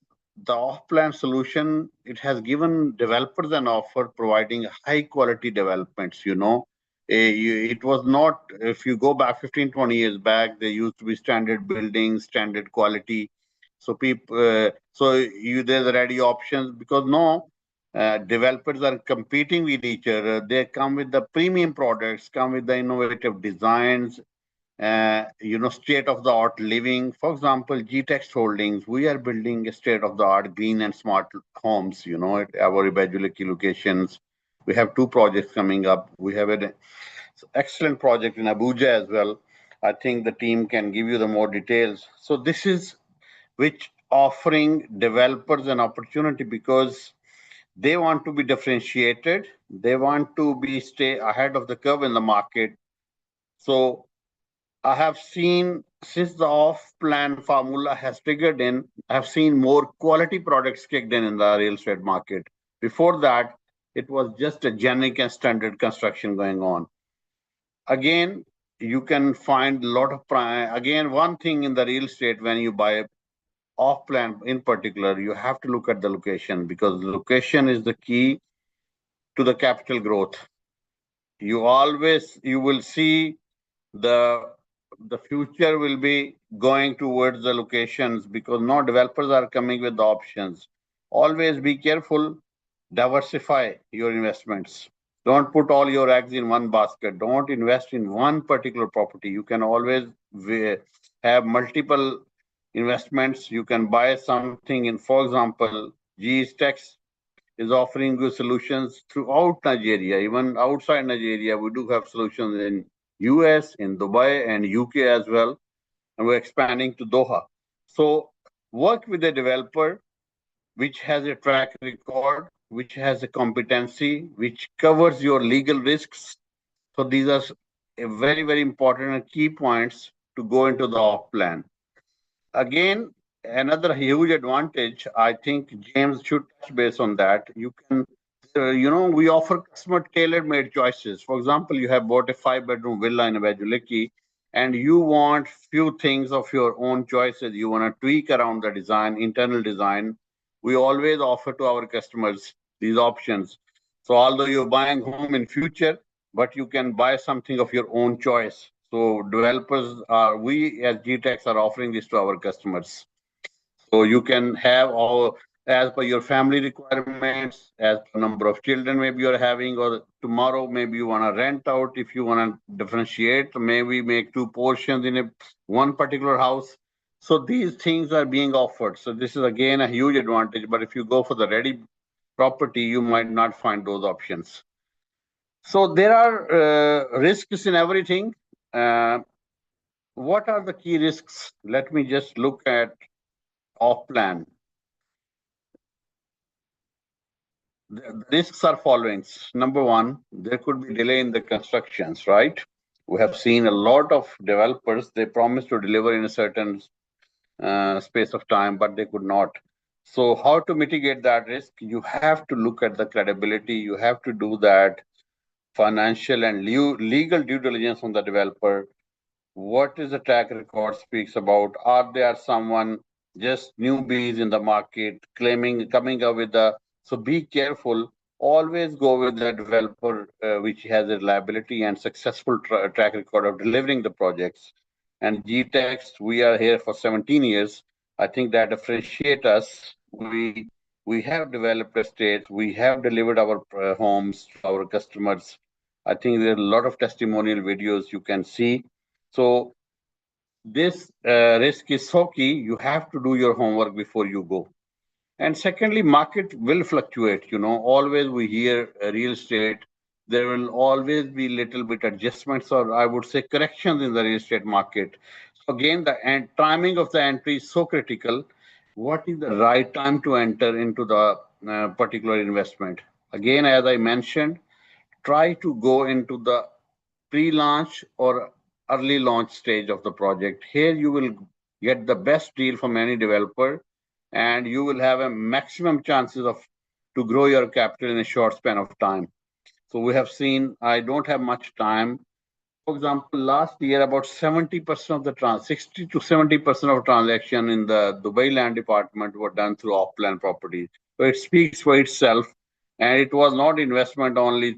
the off-plan solution, it has given developers an offer providing high quality developments. It was not, if you go back 15, 20 years back, there used to be standard buildings, standard quality. So there's ready options because now developers are competing with each other. They come with the premium products, come with the innovative designs, state-of-the-art living. For example, Gtext Holdings, we are building a state-of-the-art green and smart homes, at our Ibajuliki locations. We have 2 projects coming up. We have an excellent project in Abuja as well. I think the team can give you the more details. So this is which offering developers an opportunity because they want to be differentiated. They want to stay ahead of the curve in the market. So I have seen since the off-plan formula has triggered in, I have seen more quality products kicked in the real estate market. Before that, it was just a generic and standard construction going on. Again, you can find a lot of again, one thing in the real estate when you buy off-plan in particular, you have to look at the location because location is the key to the capital growth. You will see the future will be going towards the locations because now developers are coming with the options. Always be careful, diversify your investments. Don't put all your eggs in one basket. Don't invest in one particular property. You can always have multiple investments. You can buy something in, for example, Gtext is offering good solutions throughout Nigeria, even outside Nigeria. We do have solutions in US, in Dubai, and UK as well, and we're expanding to Doha. So work with a developer which has a track record, which has a competency, which covers your legal risks. So these are very, very important and key points to go into the off plan. Again, another huge advantage, I think James should touch base on that. You can, we offer customer tailor-made choices. For example, you have bought a 5-bedroom villa in Vajuliki and you want few things of your own choices. You want to tweak around the design, internal design. We always offer to our customers these options. So although you're buying home in future, but you can buy something of your own choice. So developers we as Gtext are offering this to our customers. So you can have all as per your family requirements, as per number of children maybe you're having, or tomorrow maybe you want to rent out. If you want to differentiate, maybe make 2 portions in one particular house. So these things are being offered. So this is again a huge advantage. But if you go for the ready property, you might not find those options. So there are risks in everything. What are the key risks? Let me just look at off plan. The risks are following. Number one, there could be delay in the constructions, right? We have seen a lot of developers, they promised to deliver in a certain space of time, but they could not. So how to mitigate that risk? You have to look at the credibility. You have to do that financial and legal due diligence on the developer. What is the track record speaks about? Are there someone just newbies in the market coming up with the, so be careful. Always go with the developer which has a reliability and successful track record of delivering the projects. And Gtext, we are here for 17 years. I think that differentiate us. We have developed estates. We have delivered our homes to our customers. I think there are a lot of testimonial videos you can see. So this risk is so key. You have to do your homework before you go. And secondly, market will fluctuate. Always we hear real estate. There will always be little bit adjustments, or I would say corrections in the real estate market. So again, the timing of the entry is so critical. What is the right time to enter into the particular investment? Again, as I mentioned, try to go into the pre-launch or early launch stage of the project. Here you will get the best deal from any developer, and you will have a maximum chances of to grow your capital in a short span of time. So we have seen, I don't have much time. For example, last year about 70% of the 60 to 70% of transaction in the Dubai land department were done through off-plan properties. So it speaks for itself, and it was not investment only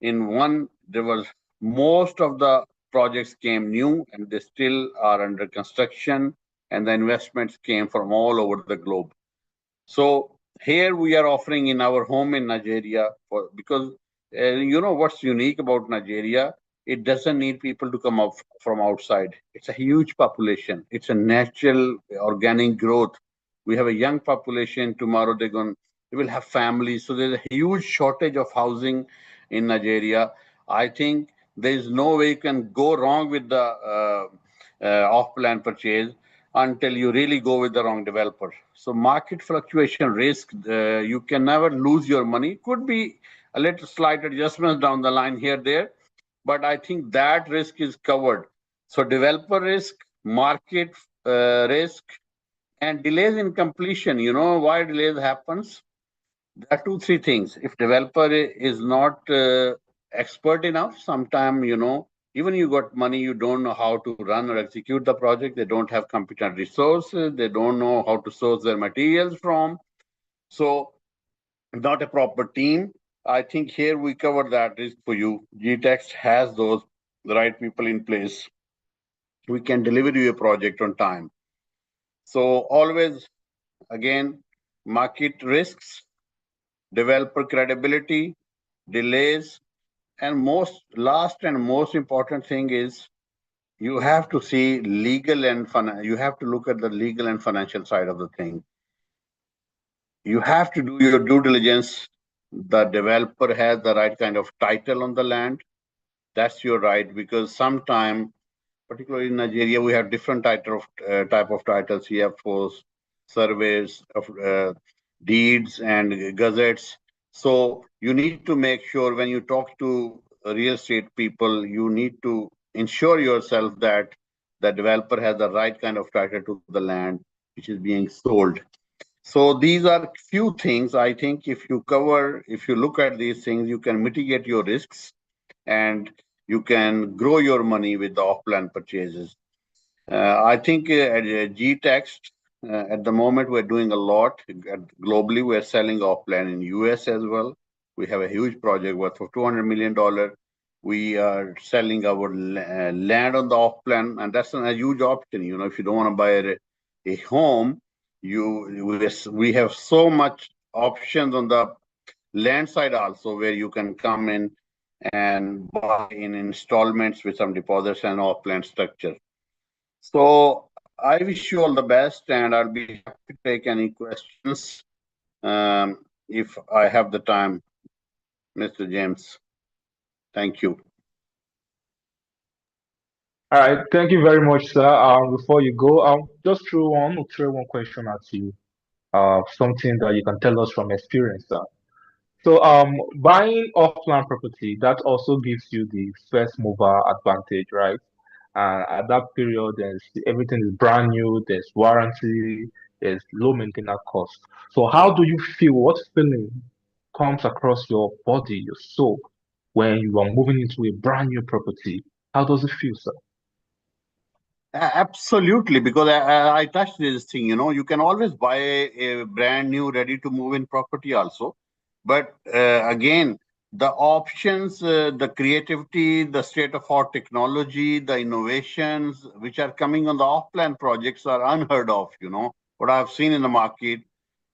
in one. There was most of the projects came new, and they still are under construction, and the investments came from all over the globe. So here we are offering in our home in Nigeria, because what's unique about Nigeria, it doesn't need people to come up from outside. It's a huge population. It's a natural organic growth. We have a young population. Tomorrow they will have families. So there's a huge shortage of housing in Nigeria. I think there is no way you can go wrong with the off-plan purchase until you really go with the wrong developer. So market fluctuation risk, you can never lose your money. Could be a little slight adjustments down the line here, there, but I think that risk is covered. So developer risk, market risk, and delays in completion. Why delays happens? There are two, three things. If developer is not expert enough, sometime, even you got money, you don't know how to run or execute the project. They don't have competent resources. They don't know how to source their materials from. So not a proper team. I think here we cover that risk for you. Gtext has the right people in place. We can deliver you a project on time. So always, again, market risks, developer credibility, delays, and last and most important thing is you have to see legal and you have to look at the legal and financial side of the thing. You have to do your due diligence. The developer has the right kind of title on the land. That's your right, because sometime, particularly in Nigeria, we have different type of titles. We have for surveys of deeds and gazettes. So you need to make sure when you talk to real estate people, you need to ensure yourself that the developer has the right kind of title to the land which is being sold. So these are few things. I think if you look at these things, you can mitigate your risks and you can grow your money with the off-plan purchases. I think at Gtext, at the moment, we're doing a lot. Globally, we're selling off-plan in US as well. We have a huge project worth of $200 million. We are selling our land on the off-plan, and that's a huge option. If you don't want to buy a home, we have so much options on the land side also, where you can come in and buy in installments with some deposits and off-plan structure. So I wish you all the best, and I'll be happy to take any questions if I have the time, Mr. James. Thank you. All right, thank you very much, sir. Before you go, just throw one question at you. Something that you can tell us from experience, sir. So, buying off-plan property, that also gives you the first mover advantage, right? At that period, everything is brand new. There's warranty. There's low maintenance cost. So, how do you feel? What feeling comes across your body, your soul, when you are moving into a brand new property? How does it feel, sir? Absolutely, because I touched this thing. You can always buy a brand new, ready to move in property also. But again, the options, the creativity, the state of art technology, the innovations which are coming on the off-plan projects are unheard of. What I've seen in the market,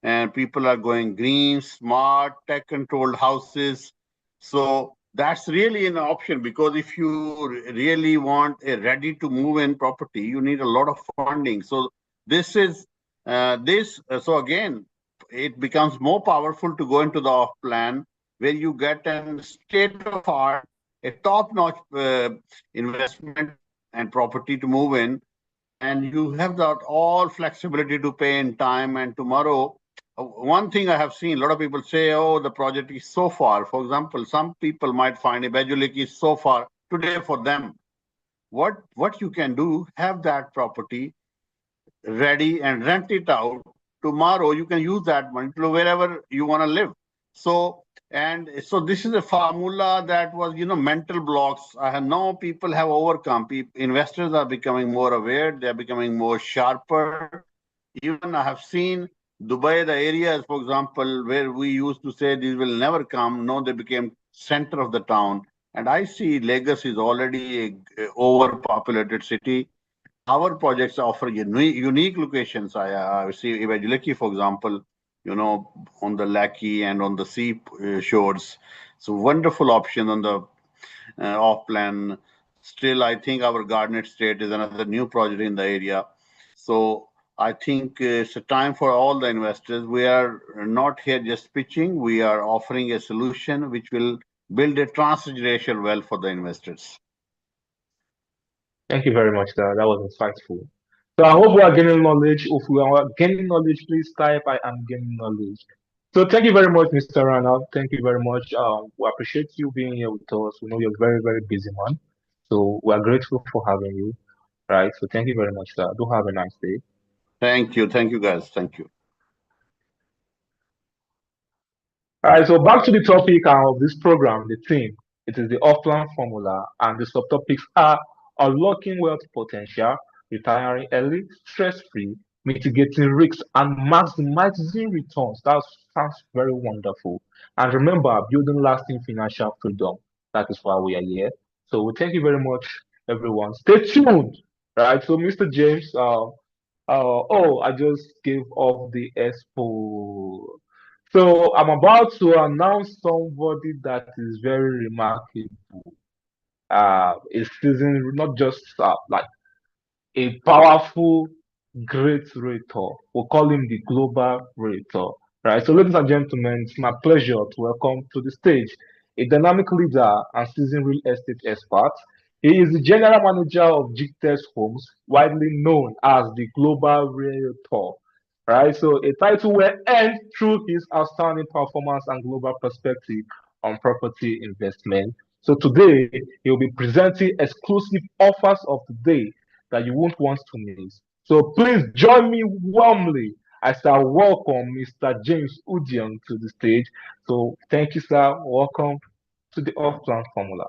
and people are going green, smart, tech-controlled houses. So that's really an option, because if you really want a ready to move in property, you need a lot of funding. So this is so again, it becomes more powerful to go into the off plan, where you get a state of art, a top notch investment and property to move in, and you have that all flexibility to pay in time. And tomorrow, one thing I have seen, a lot of people say, oh, the project is so far. For example, some people might find Ibejulek is so far today for them. What you can do, have that property ready and rent it out. Tomorrow you can use that money to wherever you want to live. So, and so this is a formula that was, mental blocks. I know people have overcome. Investors are becoming more aware. They're becoming more sharper. Even I have seen Dubai, the areas, for example, where we used to say these will never come. No, they became center of the town. And I see Lagos is already a overpopulated city. Our projects offer unique locations. I see Ibejulek, for example, on the Laki and on the sea shores. So wonderful option on the off plan. Still, I think our Garnet State is another new project in the area. So I think it's a time for all the investors. We are not here just pitching. We are offering a solution which will build a transgenerational wealth for the investors. Thank you very much, sir. That was insightful. So I hope we are gaining knowledge. If we are gaining knowledge, please type I am gaining knowledge. So thank you very much, Mr. Rana. Thank you very much. We appreciate you being here with us. We know you're a very, very busy man. So we are grateful for having you. Right. So thank you very much, sir. Do have a nice day. Thank you. Thank you, guys. Thank you. All right, so back to the topic of this program, the theme. It is the offline formula, and the subtopics are unlocking wealth potential, retiring early, stress-free, mitigating risks, and maximizing returns. That sounds very wonderful. And remember, building lasting financial freedom. That is why we are here. So we thank you very much, everyone. Stay tuned. Right. So, Mr. James, I just gave off the expo. So I'm about to announce somebody that is very remarkable. A season, not just like a powerful, great rater. We'll call him the global rater. Right. So, ladies and gentlemen, it's my pleasure to welcome to the stage a dynamic leader and seasoned real estate expert. He is the general manager of Gtext Homes, widely known as the global realtor. Right. So, a title well earned through his outstanding performance and global perspective on property investment. So, today he'll be presenting exclusive offers of the day that you won't want to miss. So please join me warmly as I welcome Mr. James Udion to the stage. So thank you, sir. Welcome to the off-plan formula.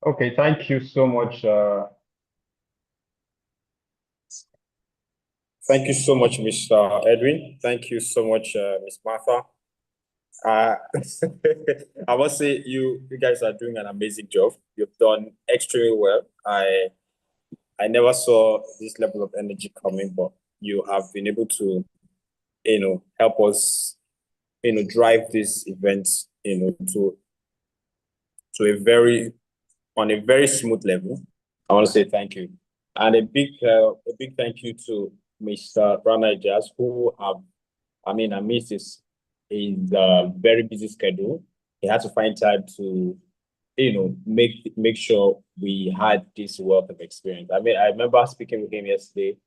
Okay, thank you so much. Thank you so much, Mr. Edwin. Thank you so much, Ms. Martha. I must say you guys are doing an amazing job. You've done extremely well. I never saw this level of energy coming, but you have been able to, help us, drive this event, on a very smooth level. I want to say thank you. And a big thank you to Mr. Rana Ijas, who amidst his very busy schedule, he had to find time to, make sure we had this wealth of experience. I remember speaking with him yesterday,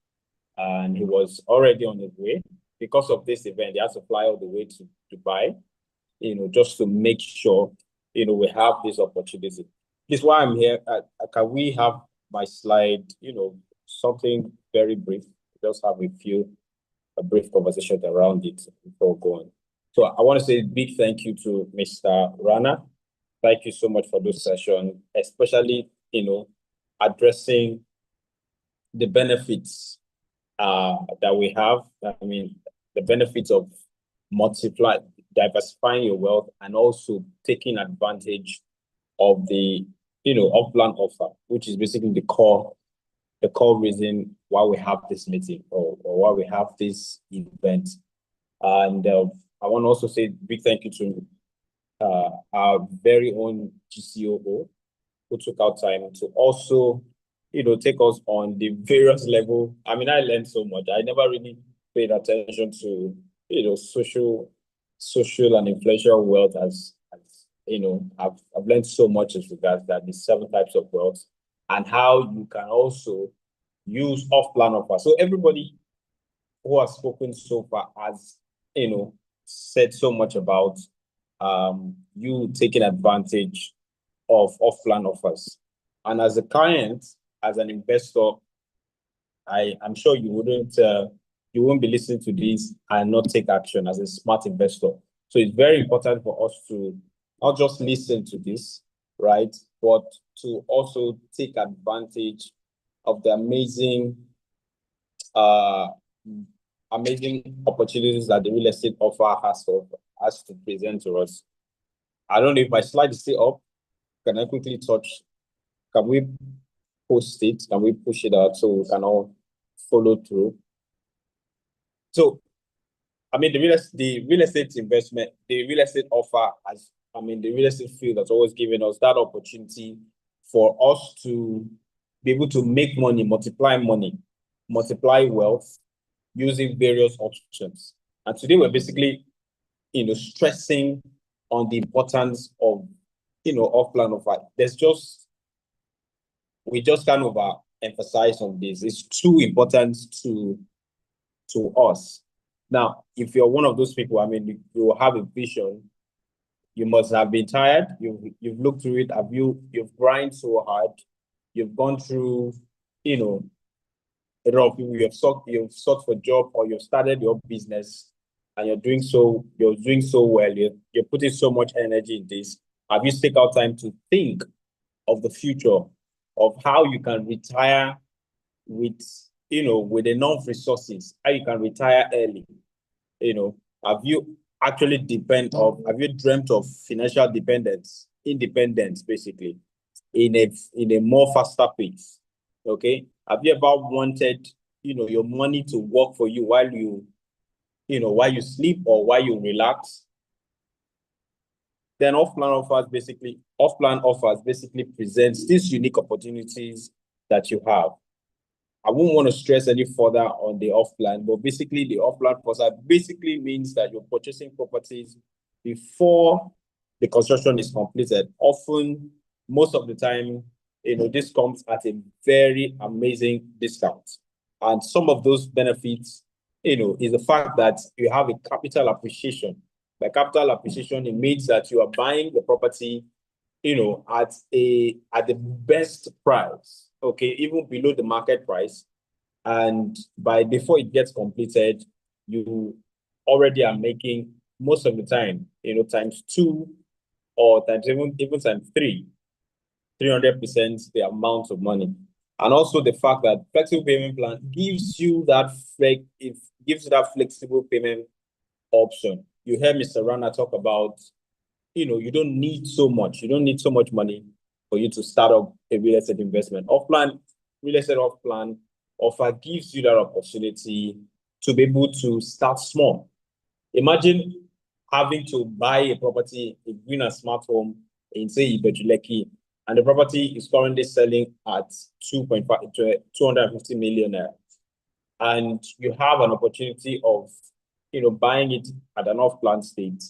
and he was already on his way. Because of this event, he has to fly all the way to Dubai, just to make sure, we have this opportunity. This is why I'm here. Can we have my slide, something very brief, just have a brief conversation around it before going. So I want to say a big thank you to Mr. Rana. Thank you so much for this session, especially, addressing the benefits that we have. The benefits of diversifying your wealth, and also taking advantage of the, off-plan offer, which is basically the core, the core reason why we have this meeting or why we have this event. And I want to also say big thank you to our very own GCOO, who took out time to also, take us on the various level. I mean, I learned so much. I never really paid attention to, social and influential wealth as I've learned so much as regards that the 7 types of wealth and how you can also use off-plan offers. So everybody who has spoken so far has, said so much about you taking advantage of off-plan offers. And as a client, as an investor, I'm sure you won't be listening to this and not take action as a smart investor. So it's very important for us to not just listen to this, right, but to also take advantage of the amazing opportunities that the real estate offer has to present to us. I don't know if my slide is still up. Can I quickly touch? Can we post it? Can we push it out so we can all follow through? So, I mean, the real estate investment, the real estate offer the real estate field has always given us that opportunity for us to be able to make money, multiply wealth using various options. And today we're basically, stressing on the importance of, off-plan offer. We just kind of emphasize on this. It's too important to us. Now, if you're one of those people, I mean, you have a vision. You must have been tired. You've looked through it. You've grind so hard. You've gone through, a lot of people. You've sought for a job or you've started your business, and you're doing so well. You're putting so much energy in this. Have you taken out time to think of the future, of how you can retire with enough resources, how you can retire early? Have you dreamt of financial independence, basically, in a more faster pace? Okay. Have you ever wanted, your money to work for you while you sleep or while you relax? Then off-plan offers basically presents these unique opportunities that you have. I won't want to stress any further on the off-plan, but basically the off-plan offer basically means that you're purchasing properties before the construction is completed. Often, most of the time, this comes at a very amazing discount. And some of those benefits, is the fact that you have a capital appreciation. By capital appreciation, it means that you are buying the property, at the best price, okay, even below the market price. And before it gets completed, you already are making, most of the time, times 2 or times even times 3, 300% the amount of money. And also the fact that flexible payment plan gives you that flexible payment option. You heard Mr. Rana talk about, you don't need so much. You don't need so much money for you to start up a real estate investment. Real estate off-plan offer gives you that opportunity to be able to start small. Imagine having to buy a property, a green and smart home in, say, Ibejuleki, and the property is currently selling at 250 million. And you have an opportunity of, buying it at an off-plan state.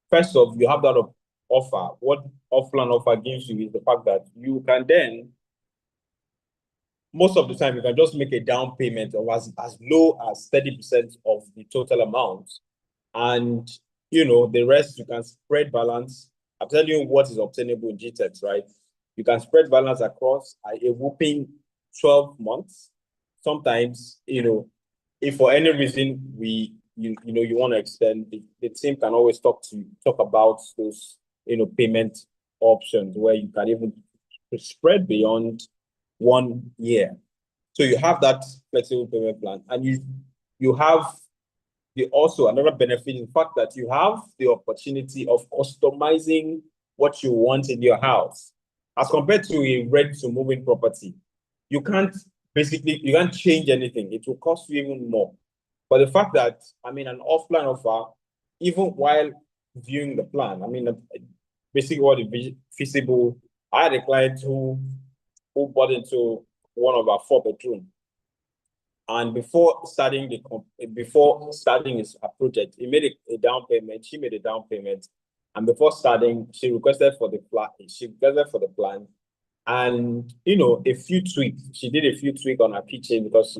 First off, you have that offer. What off-plan offer gives you is the fact that you can then, most of the time, you can just make a down payment of as low as 30% of the total amount. And, the rest you can spread balance. I'm telling you what is obtainable in Gtext, right? You can spread balance across a whopping 12 months. Sometimes, if for any reason you want to extend, the team can always talk about those, payment options where you can even spread beyond 1 year. So you have that flexible payment plan, and you have also another benefit in fact that you have the opportunity of customizing what you want in your house as compared to a ready-to-move-in property. You can't basically you can't change anything. It will cost you even more. But the fact that, I mean, an off-plan offer, even while viewing the plan, I mean, basically what is feasible. I had a client who bought into one of our 4-bedroom. And before starting his project, he made a down payment. She made a down payment, and before starting, she requested for the plan. And a few tweaks. She did a few tweaks on her kitchen because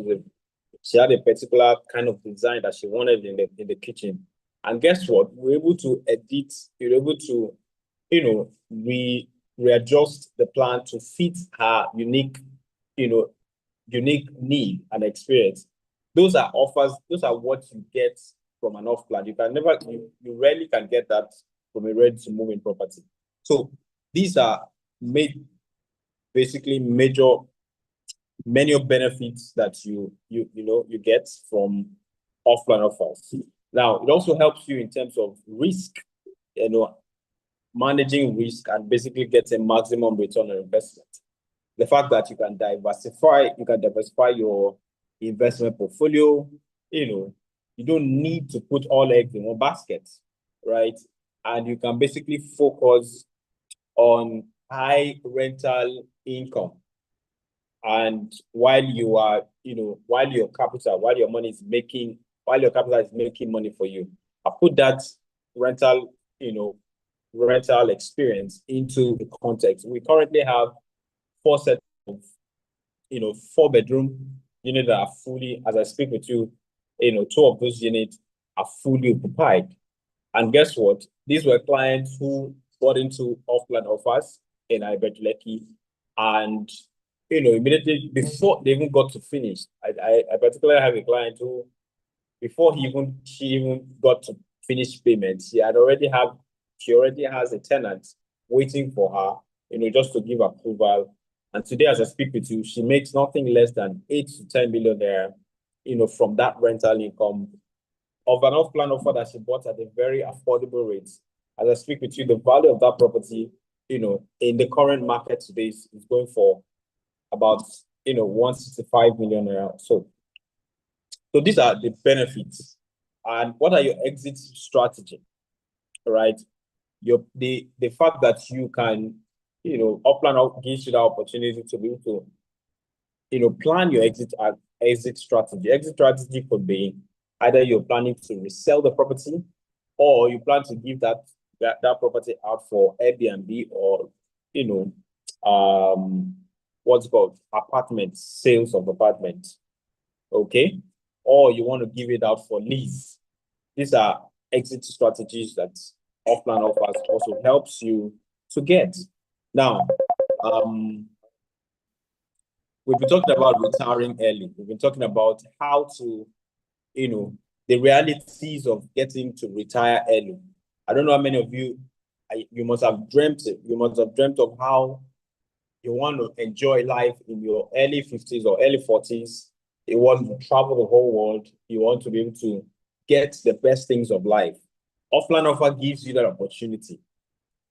she had a particular kind of design that she wanted in the kitchen. And guess what? We were able to edit. We were able to, readjust the plan to fit her unique need and experience. Those are offers. Those are what you get from an off plan. You rarely can get that from a ready to move in property. So these are basically many benefits that you get from off plan offers. Now, it also helps you in terms of risk, managing risk and basically getting maximum return on investment. The fact that you can diversify your investment portfolio, you don't need to put all eggs in one basket, right? And you can basically focus on high rental income. And while your capital is making money for you, I put that rental experience into the context. We currently have 4 sets of 4-bedroom units that are fully, as I speak with you, 2 of those units are fully occupied. And guess what? These were clients who got into off-plan offers in Ibejuleki, and immediately before they even got to finish, I particularly have a client who, before she even got to finish payments, she already has a tenant waiting for her, just to give approval. And today, as I speak with you, she makes nothing less than 8 to 10 million there, from that rental income of an off-plan offer that she bought at a very affordable rate. As I speak with you, the value of that property, in the current market today is going for about 165 million naira. So these are the benefits. And what are your exit strategy? Right? The fact that you can, off-plan gives you the opportunity to be able to, plan your exit strategy. Exit strategy could be either you're planning to resell the property, or you plan to give that property out for Airbnb, or what's called sales of apartments. Okay, or you want to give it out for lease. These are exit strategies that off-plan offers also helps you to get. Now, we've been talking about retiring early. We've been talking about how to, the realities of getting to retire early. I don't know how many of you, you must have dreamt it. You must have dreamt of how you want to enjoy life in your early 50s or early 40s. You want to travel the whole world. You want to be able to get the best things of life. Off-plan offer gives you that opportunity,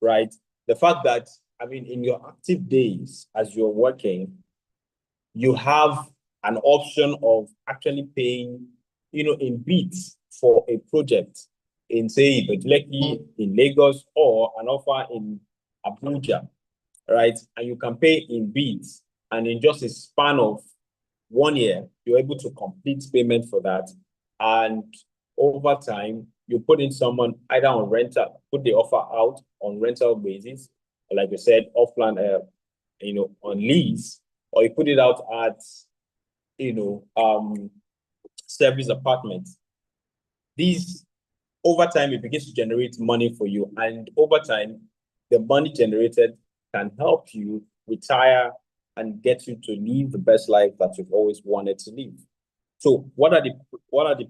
right? The fact that, in your active days as you're working, you have an option of actually paying, in bits for a project in, say, Ibejuleki, in Lagos, or an offer in Abuja, right? And you can pay in bits, and in just a span of 1 year, you're able to complete payment for that. And over time, you put in someone either on rental, put the offer out on rental basis, or like we said, off-plan, on lease, or you put it out at, service apartments. These, over time, it begins to generate money for you. And over time, the money generated can help you retire and get you to live the best life that you've always wanted to live. So what are the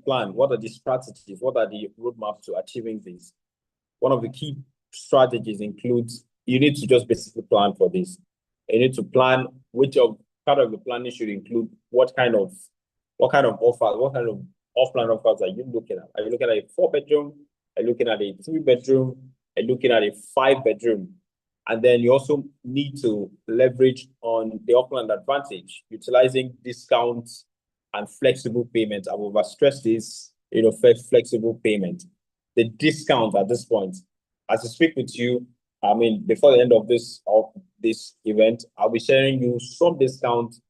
plans? What are the strategies? What are the roadmaps to achieving this? One of the key strategies includes, you need to just basically plan for this. You need to plan part of the planning should include what kind of offers, what kind of off-plan offers are you looking at? Are you looking at a 4-bedroom? Are you looking at a 3-bedroom? Are you looking at a 5-bedroom? And then you also need to leverage on the Auckland advantage, utilizing discounts and flexible payments. I've overstressed this, flexible payment. The discount at this point, as I speak with you, I mean, before the end of this event, I'll be sharing you some discounts,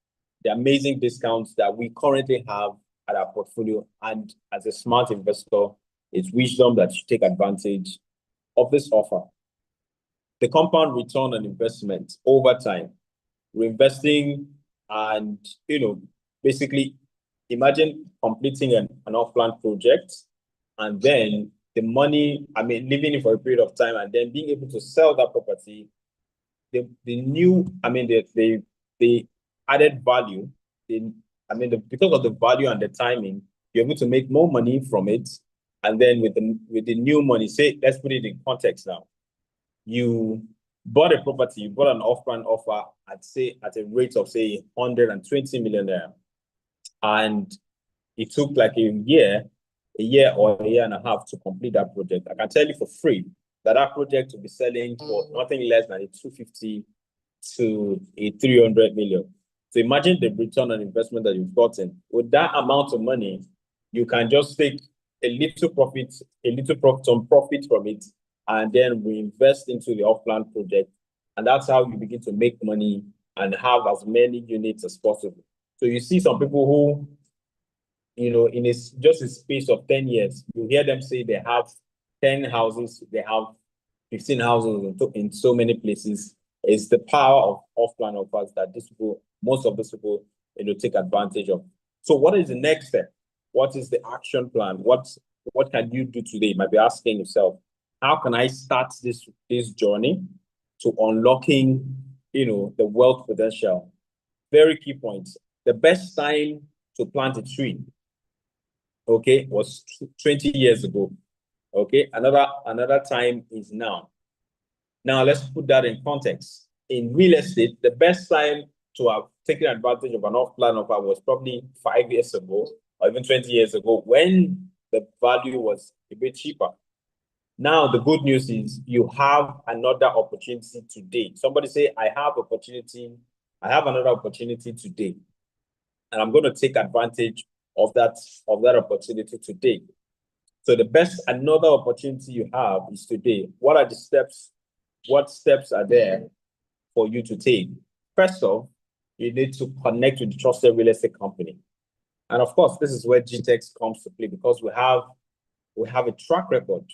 the amazing discounts that we currently have at our portfolio. And as a smart investor, it's wisdom that you take advantage of this offer. The compound return on investment over time, reinvesting, and basically imagine completing an off-plan project, and then the money, I mean, living it for a period of time, and then being able to sell that property. The added value, because of the value and the timing, you're able to make more money from it. And then with the new money, say, let's put it in context now. You bought a property, you bought an off-plan offer at a rate of, say, 120 million naira. And it took like a year or a year and a half to complete that project. I can tell you for free that project will be selling for nothing less than a 250 to a 300 million. So imagine the return on investment that you've gotten. With that amount of money, you can just take a little profit from it, and then reinvest into the off-plan project. And that's how you begin to make money and have as many units as possible. So you see some people who, in just a space of 10 years, you hear them say they have 10 houses, they have 15 houses in so many places. It's the power of off-plan offers that most of these people, take advantage of. So what is the next step? What is the action plan? What can you do today? You might be asking yourself, how can I start this journey to unlocking, the wealth potential? Very key points. The best time to plant a tree, okay, was 20 years ago. Okay, another time is now. Now let's put that in context. In real estate, the best time to have taken advantage of an off-plan offer was probably 5 years ago, or even 20 years ago, when the value was a bit cheaper. Now, the good news is you have another opportunity today. Somebody say, I have another opportunity today. And I'm going to take advantage of that opportunity today. So another opportunity you have is today. What are the steps? What steps are there for you to take? First off, you need to connect with the trusted real estate company. And of course, this is where Gtext comes to play, because we have a track record.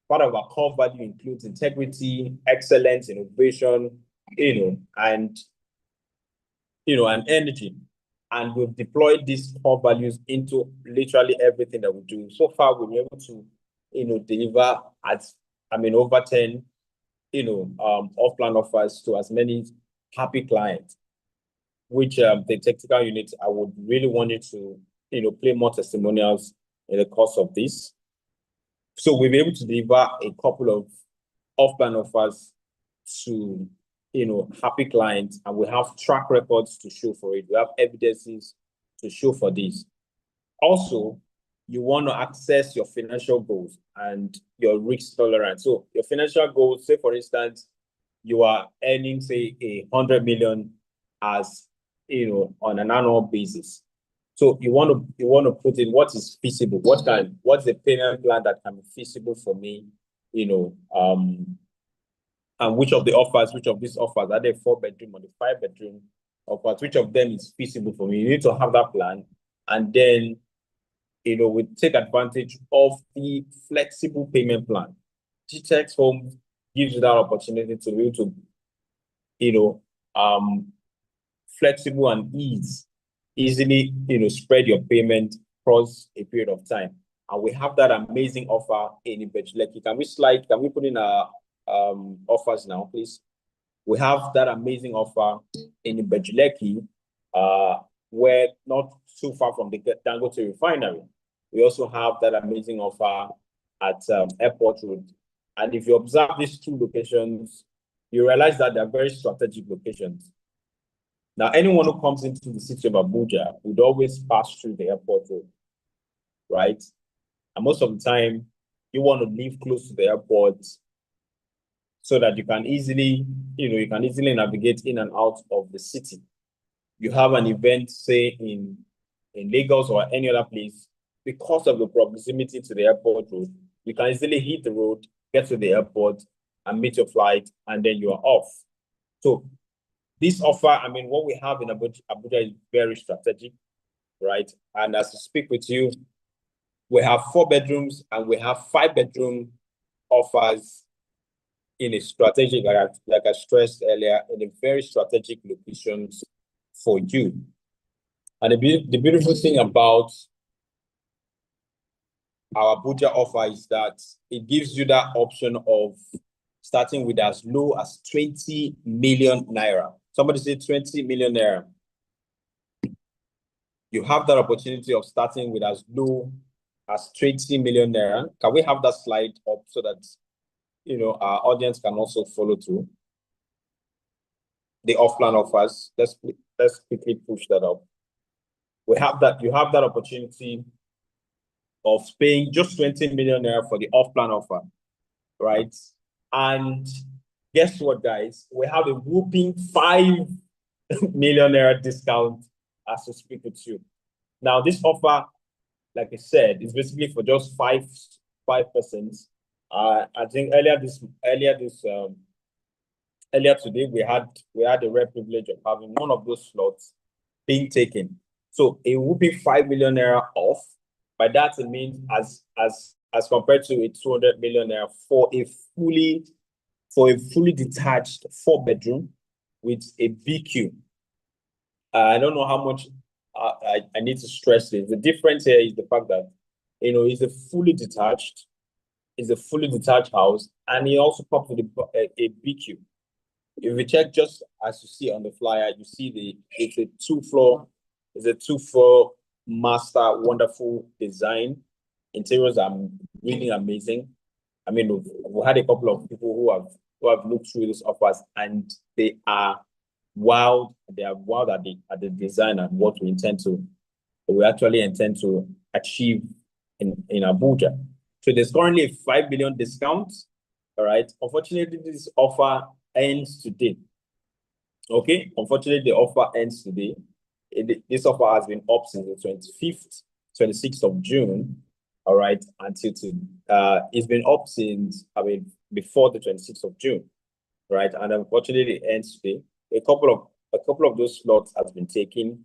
Part of our core value includes integrity, excellence, innovation, and energy. And we've deployed these core values into literally everything that we do. So far, we've been able to, deliver over 10, off-plan offers to as many happy clients, which the technical unit, I would really want you to, play more testimonials in the course of this. So we've been able to deliver a couple of off-plan offers to, happy clients, and we have track records to show for it. We have evidences to show for this. Also, you want to access your financial goals and your risk tolerance. So your financial goals, say for instance, you are earning, say, 100 million as, on an annual basis. So you want to put in what is feasible, what's the payment plan that can be feasible for me, and which of these offers, are they 4-bedroom or the 5-bedroom offers, which of them is feasible for me? You need to have that plan, and then we take advantage of the flexible payment plan. Gtext Home gives you that opportunity to be able to, flexible and easily, spread your payment across a period of time. And we have that amazing offer in Ibejuleki. Can we put in our offers now, please? We have that amazing offer in Ibejuleki, where not too far from the Dangote refinery. We also have that amazing offer at Airport Road. And if you observe these two locations, you realize that they're very strategic locations. Now, anyone who comes into the city of Abuja would always pass through the Airport Road, right? And most of the time, you want to live close to the airport so that you can easily, you can easily navigate in and out of the city. You have an event, say in Lagos or any other place, because of the proximity to the airport road, you can easily hit the road, get to the airport, and meet your flight, and then you are off. So this offer, I mean, what we have in Abuja is very strategic, right? And as I speak with you, we have 4 bedrooms and we have 5-bedroom offers in a strategic, like I stressed earlier, in a very strategic locations for you. And the beautiful thing about our Abuja offer is that it gives you that option of starting with as low as 20 million naira. Somebody say 20 million naira. You have that opportunity of starting with as low as 20 million naira. Can we have that slide up so that our audience can also follow through? The off-plan offers. Let's quickly push that up. You have that opportunity of paying just 20 million naira for the off-plan offer, right? And guess what, guys? We have a whooping 5 million naira discount as we speak with you. Now, this offer, like I said, is basically for just 5%. I think earlier today we had the rare privilege of having one of those slots being taken. So a whooping 5 million naira off. By that it means as compared to a 200 million naira for a fully detached 4-bedroom with a BQ. I don't know how much I need to stress this. The difference here is the fact that it's a fully detached house, and it also comes with a BQ. If you check, just as you see on the flyer, you see it's a 2-floor master, wonderful design. Interiors are really amazing. I mean, we've had a couple of people who have looked through these offers, and they are wild. They are wild at the design and what we actually intend to achieve in Abuja. So there's currently a 5 billion discount. All right. Unfortunately, this offer ends today. Okay. Unfortunately, the offer ends today. This offer has been up since the 26th of June. All right. Until it's been up since, before the 26th of June. Right. And unfortunately, it ends today. A couple of those slots has been taken.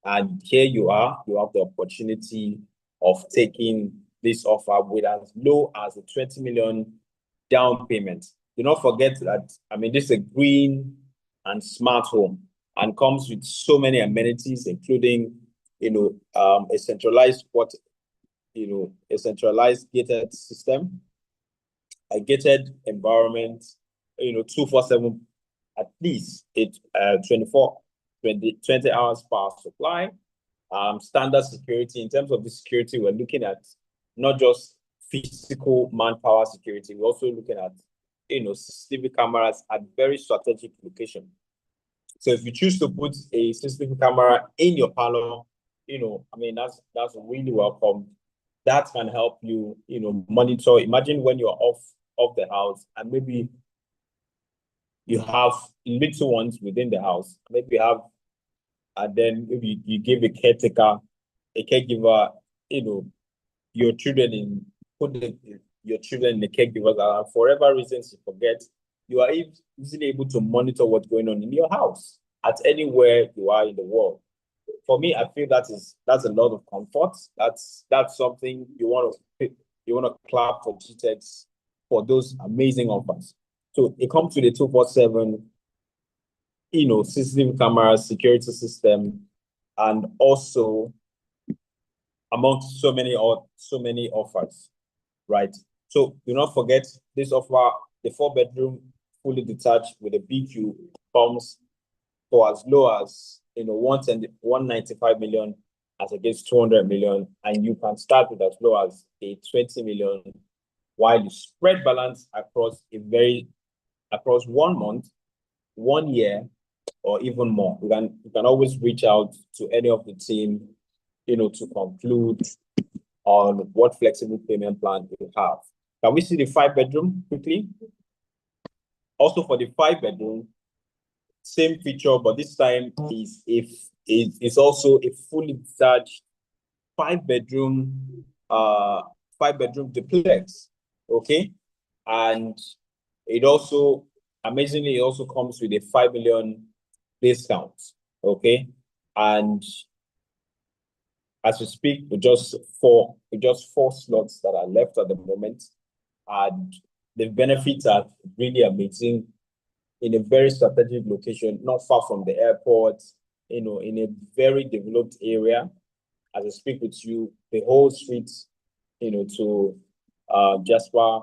And here you are. You have the opportunity of taking this offer with as low as a 20 million down payment. Do not forget that, this is a green and smart home and comes with so many amenities, including, a centralized gated system, a gated environment, 247, at least 20 hours power supply, standard security. In terms of the security, we're looking at not just physical manpower security, we're also looking at CCTV cameras at very strategic location. So if you choose to put a CCTV camera in your parlor, that's really welcome. That can help you, monitor. Imagine when you're off the house and maybe you have little ones within the house. Maybe you have, and then maybe you give a caregiver, your children your children in the caregivers, and for whatever reasons you forget, you are easily able to monitor what's going on in your house at anywhere you are in the world. For me, I feel that's a lot of comfort. That's something you want to clap for Gtext for those amazing offers. So it comes with a 247, CCTV cameras, security system, and also amongst so many offers, right? So do not forget this offer, the 4-bedroom fully detached with a BQ comes for as low as 195 million as against 200 million, and you can start with as low as a 20 million, while you spread balance across 1 month, 1 year, or even more. You can always reach out to any of the team, to conclude on what flexible payment plan you have. Can we see the 5-bedroom quickly? Also for the 5-bedroom, same feature, but this time is also a fully detached 5-bedroom duplex. Okay, and it also amazingly it also comes with a 5 million discount. Okay, and as we speak, with just four slots that are left at the moment, and the benefits are really amazing in a very strategic location, not far from the airport, in a very developed area. As I speak with you, the whole street, to Jasper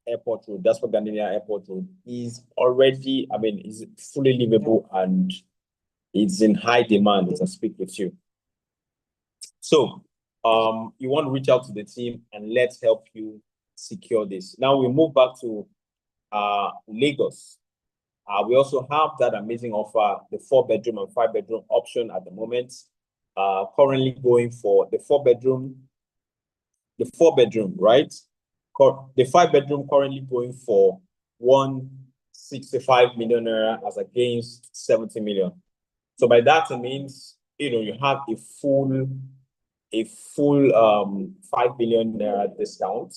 Airport Road, Jasper Gardenia Airport Road is already, is fully livable and it's in high demand as I speak with you. So you want to reach out to the team and let's help you secure this. Now we move back to Lagos. We also have that amazing offer, the 4-bedroom and 5-bedroom option at the moment. Currently going for the 4-bedroom, right? The 5-bedroom currently going for 165 million naira as against 70 million. So by that it means you have a full 5 billion naira discount.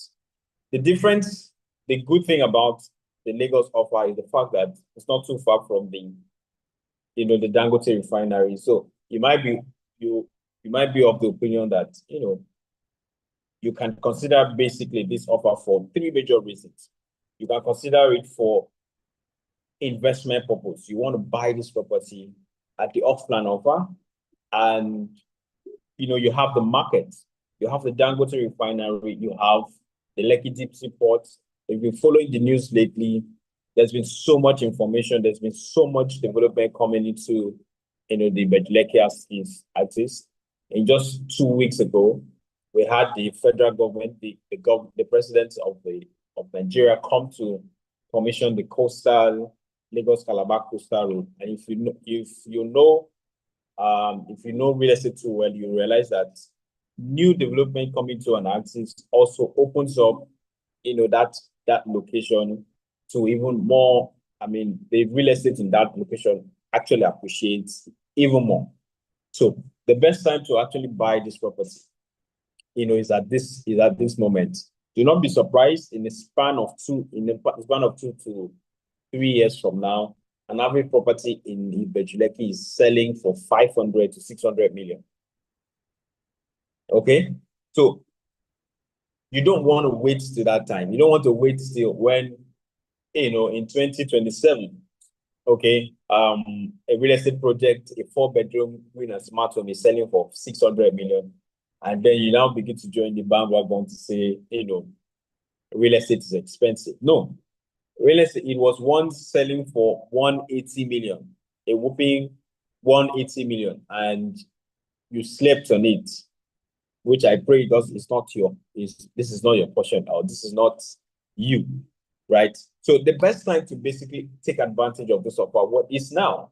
The difference, the good thing about the Lagos offer is the fact that it's not too far from the the Dangote refinery. So you might be of the opinion that you can consider basically this offer for 3 major reasons. You can consider it for investment purpose. You want to buy this property at the off-plan offer, and you have the market, you have the Dangote refinery, you have the Lekki Deep Sea Port. If you've been following the news lately, there's been so much information, there's been so much development coming into the Bejleke axis. In just 2 weeks ago, we had the federal government, the president of Nigeria come to commission the Lagos Calabar coastal road. And if you know real estate too well, you realize that new development coming to an axis also opens up that location to even more. The real estate in that location actually appreciates even more. So the best time to actually buy this property is at this moment. Do not be surprised in the span of 2 to 3 years from now, an average property in Bejleke is selling for 500 to 600 million. Okay, so you don't want to wait till that time. You don't want to wait till when in 2027. Okay, a real estate project, a 4-bedroom green and smart home is selling for 600 million, and then you now begin to join the bandwagon to say real estate is expensive. No. Real estate, it was once selling for 180 million, a whooping 180 million, and you slept on it, which I pray this is not your portion, or this is not you, right? So the best time to basically take advantage of this offer, what is now,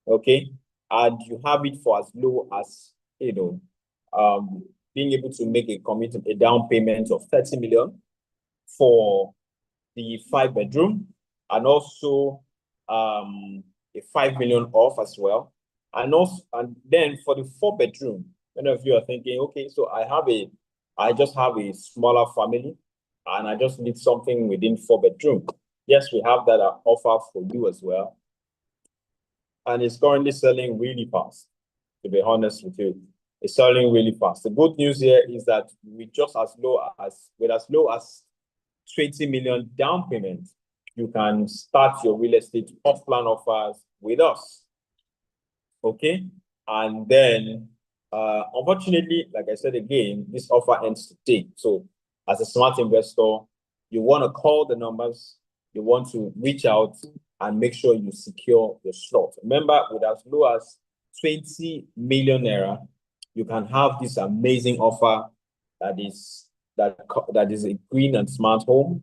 okay? And you have it for as low as, being able to make a down payment of 30 million for the 5-bedroom, and also a 5 million off as well. And then for the 4-bedroom, many of you are thinking, okay, so I just have a smaller family and I just need something within 4-bedroom. Yes, we have that offer for you as well. And it's currently selling really fast, to be honest with you. It's selling really fast. The good news here is that with as low as 20 million down payment, you can start your real estate off-plan offers with us. Okay, and then unfortunately, like I said again, this offer ends today. So as a smart investor, you want to call the numbers, you want to reach out and make sure you secure your slot. Remember, with as low as 20 million naira, you can have this amazing offer that is a green and smart home,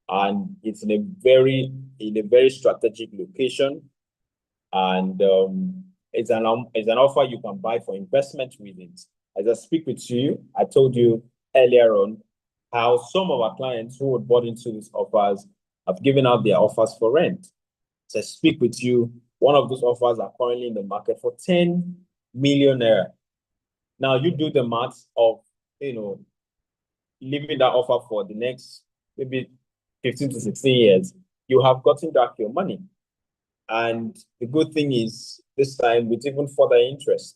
and it's in a very strategic location, and it's an offer you can buy for investment reasons. As I speak with you, I told you earlier on how some of our clients who had bought into these offers have given out their offers for rent. So I speak with you, one of those offers are currently in the market for 10 million naira. Now you do the math of, leaving that offer for the next maybe 15 to 16 years, you have gotten back your money. And the good thing is this time with even further interest.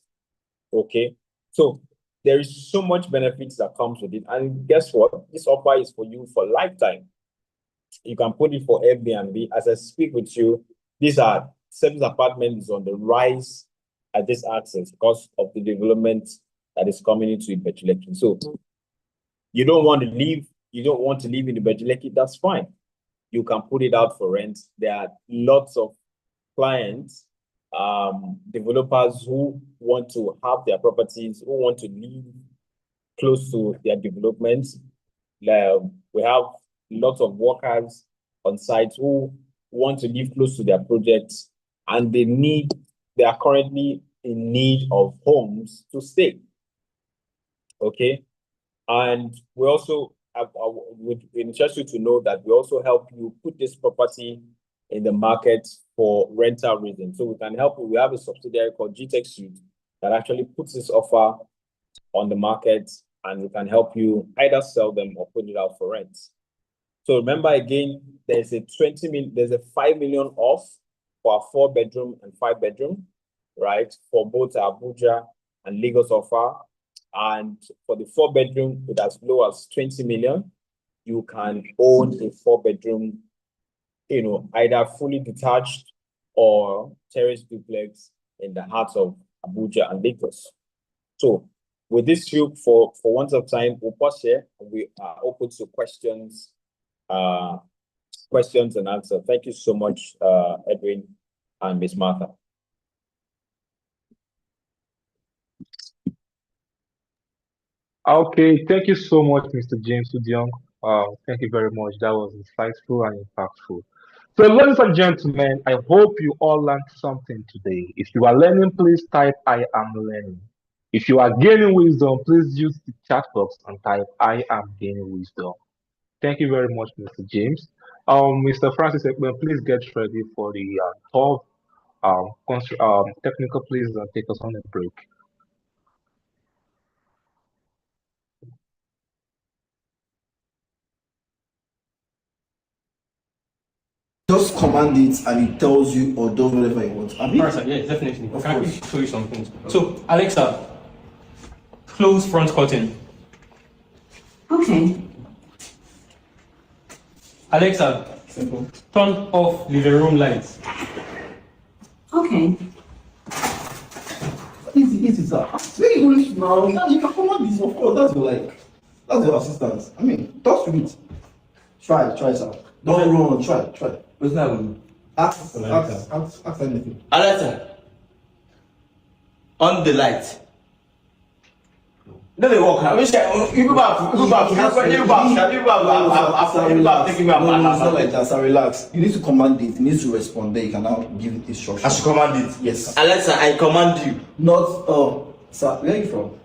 Okay. So there is so much benefits that comes with it. And guess what? This offer is for you for lifetime. You can put it for Airbnb. As I speak with you, these are service apartments on the rise at this access because of the development that is coming into Ibejuleki. So you don't want to leave in Ibejuleki, that's fine. You can put it out for rent. There are lots of clients, developers who want to have their properties, who want to live close to their developments. We have lots of workers on site who want to live close to their projects, and they are currently in need of homes to stay. Okay. And we also would interest you to know that we also help you put this property in the market for rental reasons. So we can help you. We have a subsidiary called Gtext that actually puts this offer on the market, and we can help you either sell them or put it out for rent. So remember again, there's a 5 million off for a 4-bedroom and 5-bedroom, right? For both Abuja and Lagos offer. And for the 4-bedroom with as low as 20 million, you can own a 4-bedroom, either fully detached or terrace duplex in the heart of Abuja and Lagos. So with this view, for once of time, we'll pause here. We are open to questions and answers. Thank you so much, Edwin and Miss Martha. Okay, thank you so much, Mr. James Udiong. Thank you very much. That was insightful and impactful. So, ladies and gentlemen, I hope you all learned something today. If you are learning, please type "I am learning." If you are gaining wisdom, please use the chat box and type "I am gaining wisdom." Thank you very much, Mr. James. Mr. Francis Ekman, please get ready for the top technical. Please take us on a break. Just command it and it tells you or does whatever you want. Alright, sir, yeah, definitely. Can I show you some things? So, Alexa, close front curtain. Okay. Alexa, turn off living room lights. Okay. Easy, sir. It's very English now. You can command this, of course. That's your assistant. I mean, talk to it. Try, sir. Don't run, try. What's that one? Ask anything. Alexa, on the light. No, they walk now. It's not like that, sir. Relax. You need to command it. It needs to respond. Then you can now give it instructions. I should command it. Yes. Alexa, I command you. Not, sir, where are you from?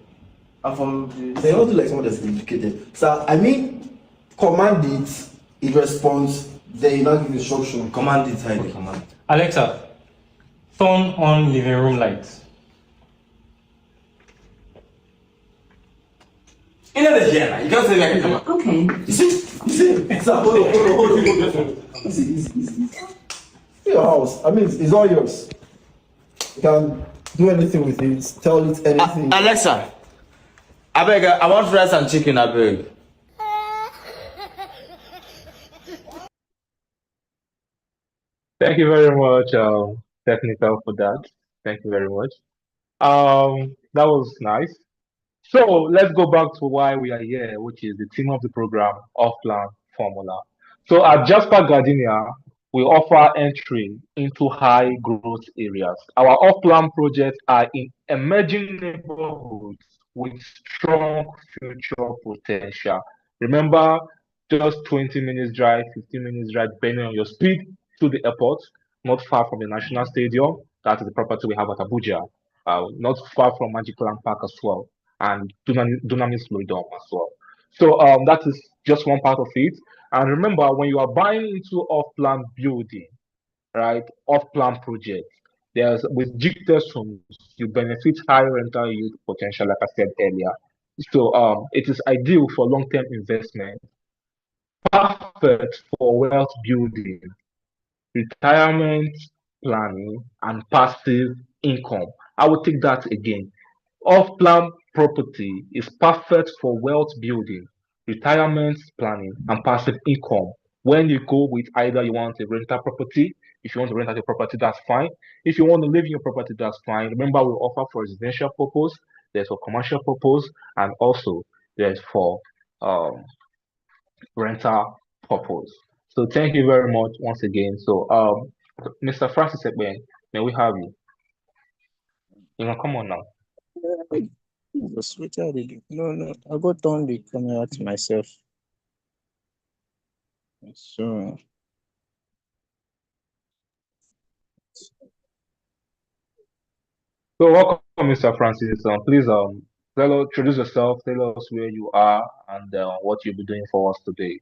I'm from. They don't do like someone that's educated. Sir, I mean, command it. It responds. Then you now give instruction. Command it. How do you command? Alexa, turn on living room lights. You know the here. You can't say like a command. Okay. You see? Sir, hold on. Easy. Your house. I mean, it's all yours. You can do anything with it. Tell it anything. Alexa, I beg. I want rice and chicken. I beg. Thank you very much, technical, for that. Thank you very much. That was nice. So let's go back to why we are here, which is the theme of the program, Off-Plan Formula. So at Jasper Gardenia, we offer entry into high growth areas. Our off-plan projects are in emerging neighborhoods with strong future potential. Remember, just 20 minutes drive, 15 minutes drive, depending on your speed, to the airport, not far from the National Stadium. That is the property we have at Abuja. Not far from Magic Land Park as well, and Dunamis Floridom as well. So that is just one part of it. And remember, when you are buying into off-plan building, right, off-plan projects, there's with Gtext homes, you benefit high rental yield potential, like I said earlier. So it is ideal for long-term investment, perfect for wealth building, retirement planning, and passive income. I will take that again. Off-plan property is perfect for wealth building, retirement planning, and passive income. When you go with either you want a rental property, if you want to rent out a property, that's fine. If you want to live in your property, that's fine. Remember, we offer for residential purpose, there's for commercial purpose, and also there's for um, rental purpose. So thank you very much once again. So Mr. Francis Ekben, may we have you? You can come on now. Just wait till they do. No, I got on the camera to myself. So So welcome, Mr. Francis. Please introduce yourself, tell us where you are and what you'll be doing for us today.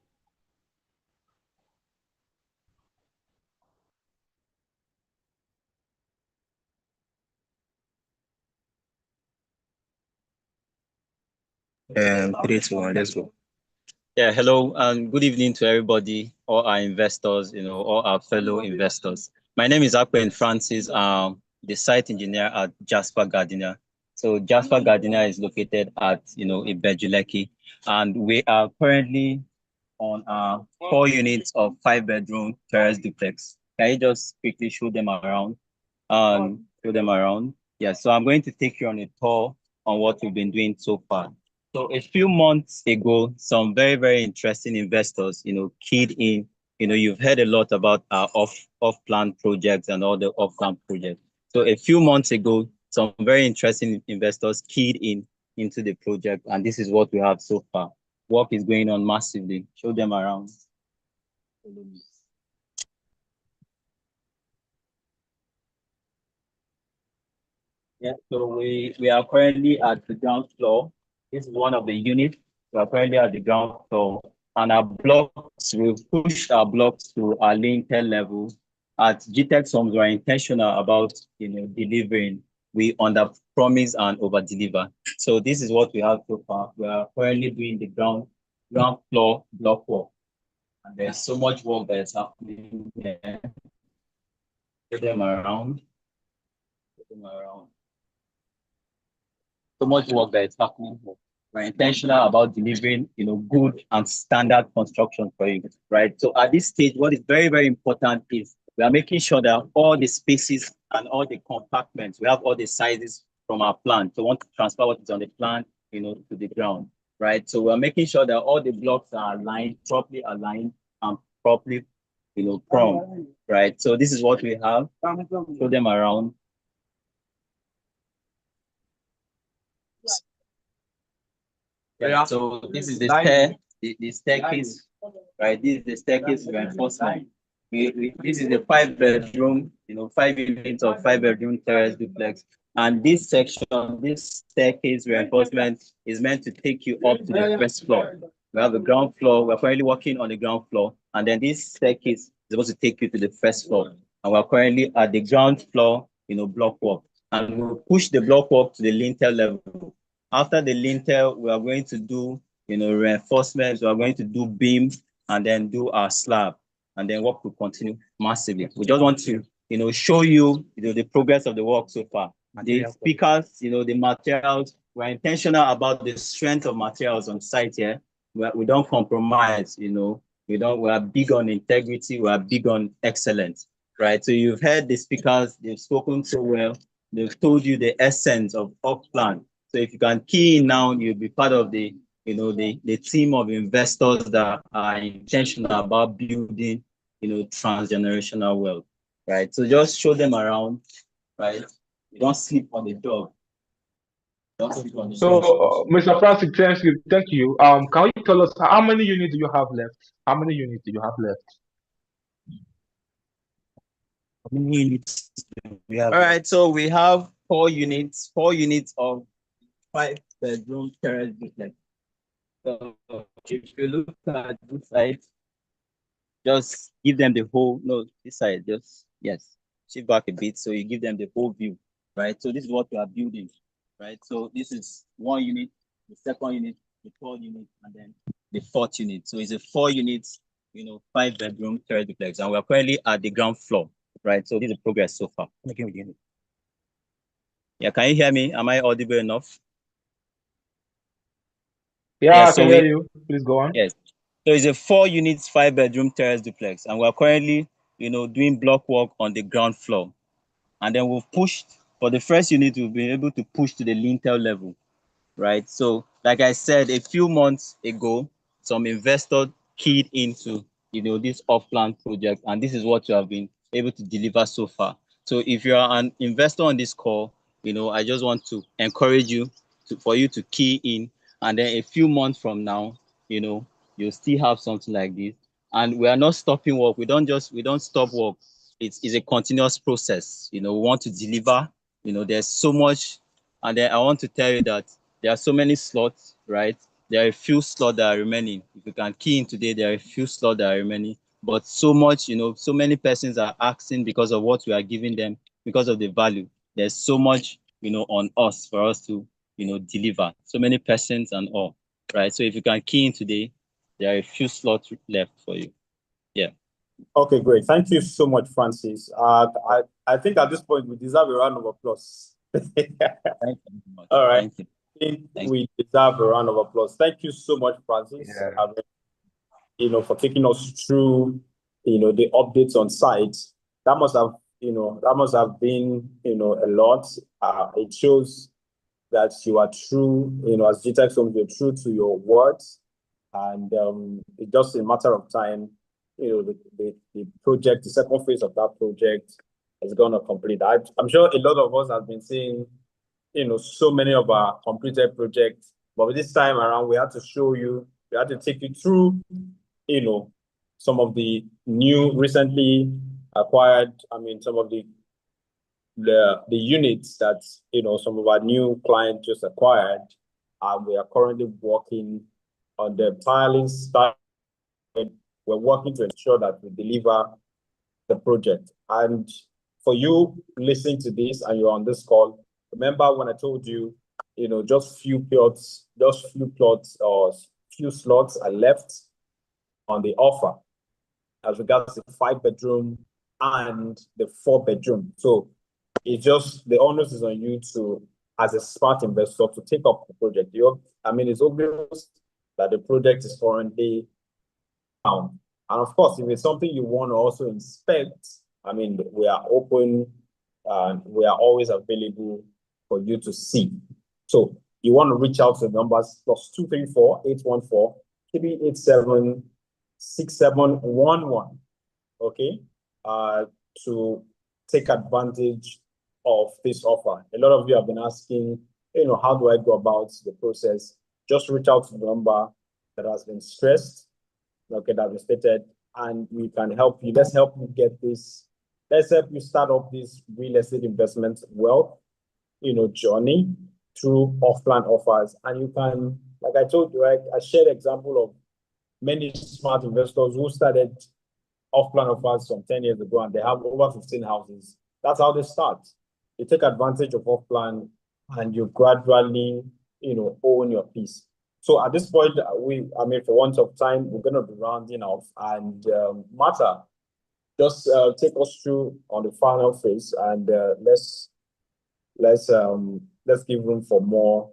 three, two, one, let's go. Yeah, hello and good evening to everybody, all our investors, all our fellow investors. My name is Akpen Francis, the site engineer at Jasper Gardiner. So Jasper Gardiner is located at, Ibejuleki, and we are currently on 4 units of 5-bedroom terrace duplex. Can you just quickly show them around? Yeah, so I'm going to take you on a tour on what we've been doing so far. So a few months ago, some very, very interesting investors, keyed in, you've heard a lot about our off-plan projects and all the off-plan projects. So a few months ago, some very interesting investors keyed into the project, and this is what we have so far. Work is going on massively. Show them around. Yeah, so we are currently at the ground floor. This is one of the units. We are currently at the ground floor, and our blocks, we've pushed our blocks to our lintel level. At Gtext Homes, we are intentional about delivering. We under promise and over deliver. So this is what we have so far. We are currently doing the ground floor block work, and there's so much work that is happening here. Get them around. Get them around. So much work that is happening here. We're intentional about delivering, good and standard construction for you, right? So at this stage, what is very, very important is we are making sure that all the spaces and all the compartments, we have all the sizes from our plan. So we want to transfer what is on the plan, to the ground, right? So we're making sure that all the blocks are properly aligned and properly, prone, right? So this is what we have. Show them around. Yeah, so this is the staircase, right? This is the staircase reinforcement. This is the 5-bedroom, 5 units of 5-bedroom terrace duplex. And this section, this staircase reinforcement is meant to take you up to the first floor. We have the ground floor. We're currently working on the ground floor. And then this staircase is supposed to take you to the first floor. And we're currently at the ground floor, block work. And we'll push the block work to the lintel level. After the lintel, we are going to do, reinforcements. We are going to do beam and then do our slab, and then work will continue massively. We just want to, show you, the progress of the work so far. The speakers, the materials. We're intentional about the strength of materials on site here. We don't compromise. We are big on integrity. We are big on excellence, right? So you've heard the speakers. They've spoken so well. They've told you the essence of off-plan. So if you can key in now, you'll be part of the team of investors that are intentional about building, transgenerational wealth, right? So just show them around, right? You don't sleep on the dog. So, Mr. Francis, thank you. Can you tell us how many units do you have left? How many units do you have left? How many units do we have? All right, so we have 4 units of 5-bedroom terrace duplex. So if you look at this side, just give them the whole, no, this side, just, yes, shift back a bit. So you give them the whole view, right? So this is what we are building, right? So this is one unit, the second unit, the third unit, and then the fourth unit. So it's a 4 units, 5-bedroom terrace duplex. And we're currently at the ground floor, right? So this is the progress so far. Yeah, can you hear me? Am I audible enough? Yeah, I can hear you. Please go on. Yes. So it's a 4 units, 5-bedroom terrace duplex. And we're currently, doing block work on the ground floor. And then we've pushed, for the first unit, we've been able to push to the lintel level, right? So like I said, a few months ago, some investor keyed into, this off-plan project, and this is what you have been able to deliver so far. So if you are an investor on this call, I just want to encourage you for you to key in, and then a few months from now, you'll still have something like this. And we are not stopping work. We don't stop work. It's a continuous process. We want to deliver. There's so much, and then I want to tell you that there are so many slots, right? There are a few slots that are remaining. If you can key in today, there are a few slots that are remaining. But so much, so many persons are asking because of what we are giving them, because of the value. There's so much, on us for us to, deliver. So many persons and all, right? So if you can key in today, there are a few slots left for you. Yeah. Okay, great. Thank you so much, Francis. I think at this point we deserve a round of applause. Thank you so much. All right. Thank you. I think we deserve a round of applause. Thank you so much, Francis. For taking us through, the updates on site. That must have been, a lot. It shows that you are true, as Gtext Homes, you're true to your words. And it's just a matter of time, the project, the second phase of that project is going to complete. I'm sure a lot of us have been seeing, so many of our completed projects, but this time around, we had to show you, we had to take you through, some of the new, recently acquired, some of the units that, some of our new clients just acquired. We are currently working on the piling start. We're working to ensure that we deliver the project. And for you listening to this and you're on this call, remember when I told you, just few plots or few slots are left on the offer as regards to 5-bedroom and the 4-bedroom. So it's just the onus is on you to, as a smart investor, to take up the project. It's obvious that the project is currently down. And of course, if it's something you want to also inspect, we are open and we are always available for you to see. So you want to reach out to the numbers +234 814 387 6711. Okay, to take advantage of this offer. A lot of you have been asking, how do I go about the process? Just reach out to the number that has been stressed, okay, that was stated, and we can help you. Let's help you get this. Let's help you start up this real estate investment wealth, journey through off-plan offers. And you can, like I told you, right, I shared example of many smart investors who started off-plan offers some 10 years ago, and they have over 15 houses. That's how they start. You take advantage of off-plan, and you gradually, own your piece. So at this point, for want of time, we're going to be rounding off. And Martha, just take us through on the final phase, and let's give room for more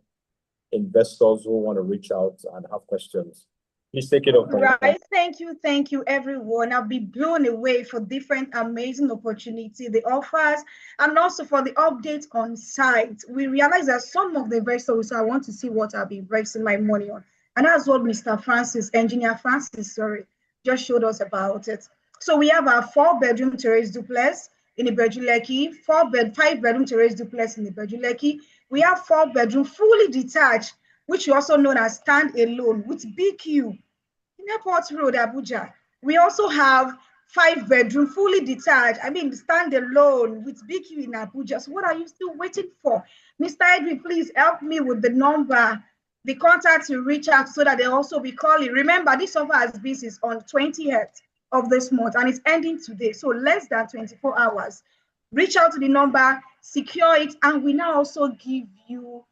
investors who want to reach out and have questions. Please take it over. Right. Thank you, everyone. I'll be blown away for different amazing opportunity, the offers, and also for the updates on site. We realize that some of the investors, I want to see what I'll be investing my money on. And that's what Engineer Francis, just showed us about it. So we have our 4-bedroom terrace duplex in Ibejuleki, 5-bedroom terrace duplex in Ibejuleki. We have 4-bedroom fully detached, which is also known as stand-alone with BQ in Airport Road, Abuja. We also have 5-bedroom fully detached, stand-alone with BQ in Abuja. So what are you still waiting for? Mr. Edwin, please help me with the number the contacts you reach out so that they also be calling. Remember, this offer has been since on 20th of this month and it's ending today. So less than 24 hours. Reach out to the number, secure it, and we now also give you